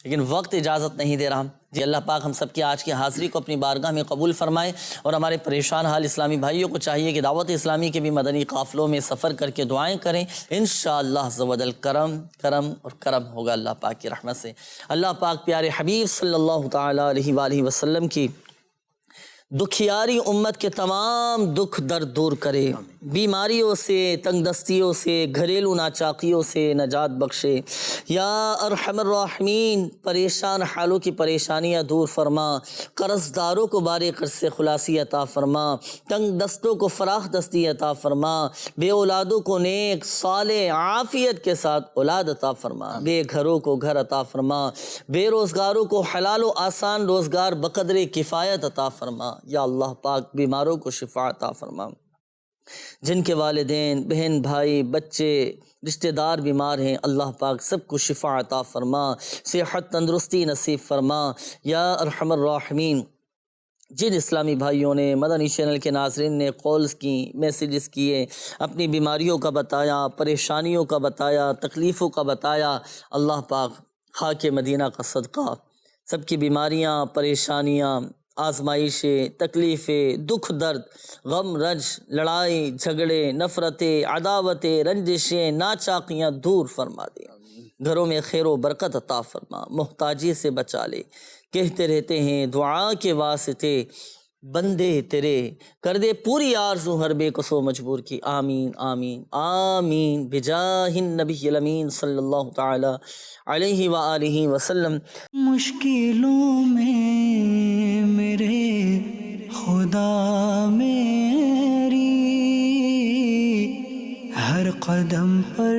لیکن وقت اجازت نہیں دے رہا. جی اللہ پاک ہم سب کی آج کی حاضری کو اپنی بارگاہ میں قبول فرمائے. اور ہمارے پریشان حال اسلامی بھائیوں کو چاہیے کہ دعوت اسلامی کے بھی مدنی قافلوں میں سفر کر کے دعائیں کریں. انشاءاللہ عز و جل کرم اور کرم ہوگا اللہ پاک کی رحمت سے. اللہ پاک پیارے حبیب صلی اللہ تعالیٰ علیہ وآلہ وسلم کی دکھیاری امت کے تمام دکھ درد دور کرے. بیماریوں سے، تنگ دستیوں سے، گھریلو ناچاقیوں سے نجات بخشے. یا ارحم الراحمین پریشان حالوں کی پریشانیاں دور فرما. قرض داروں کو بارے قرض سے خلاصی عطا فرما. تنگ دستوں کو فراخ دستی عطا فرما. بے اولادوں کو نیک صالح عافیت کے ساتھ اولاد عطا فرما. بے گھروں کو گھر عطا فرما. بے روزگاروں کو حلال و آسان روزگار بقدر کفایت عطا فرما. یا اللہ پاک بیماروں کو شفا عطا فرما. جن کے والدین، بہن، بھائی، بچے، رشتہ دار بیمار ہیں اللہ پاک سب کو شفا عطا فرما. صحت تندرستی نصیب فرما. یا ارحم الراحمین جن اسلامی بھائیوں نے، مدنی چینل کے ناظرین نے کالز کی، میسیجز کیے، اپنی بیماریوں کا بتایا، پریشانیوں کا بتایا، تکلیفوں کا بتایا، اللہ پاک خاک مدینہ کا صدقہ سب کی بیماریاں، پریشانیاں، آزمائشیں، تکلیفیں، دکھ درد، غم رنج، لڑائی جھگڑے، نفرتیں، عداوتیں، رنجشیں، ناچاقیاں دور فرما دے. گھروں میں خیر و برکت عطا فرما. محتاجی سے بچا لے. کہتے رہتے ہیں دعا کے واسطے بندے تیرے، کر دے پوری آرزو ہر بے کس و مجبور کی. آمین آمین آمین بجاہ النبی الامین صلی اللہ تعالی علیہ وآلہ وسلم. مشکلوں میں میرے خدا میری ہر قدم پر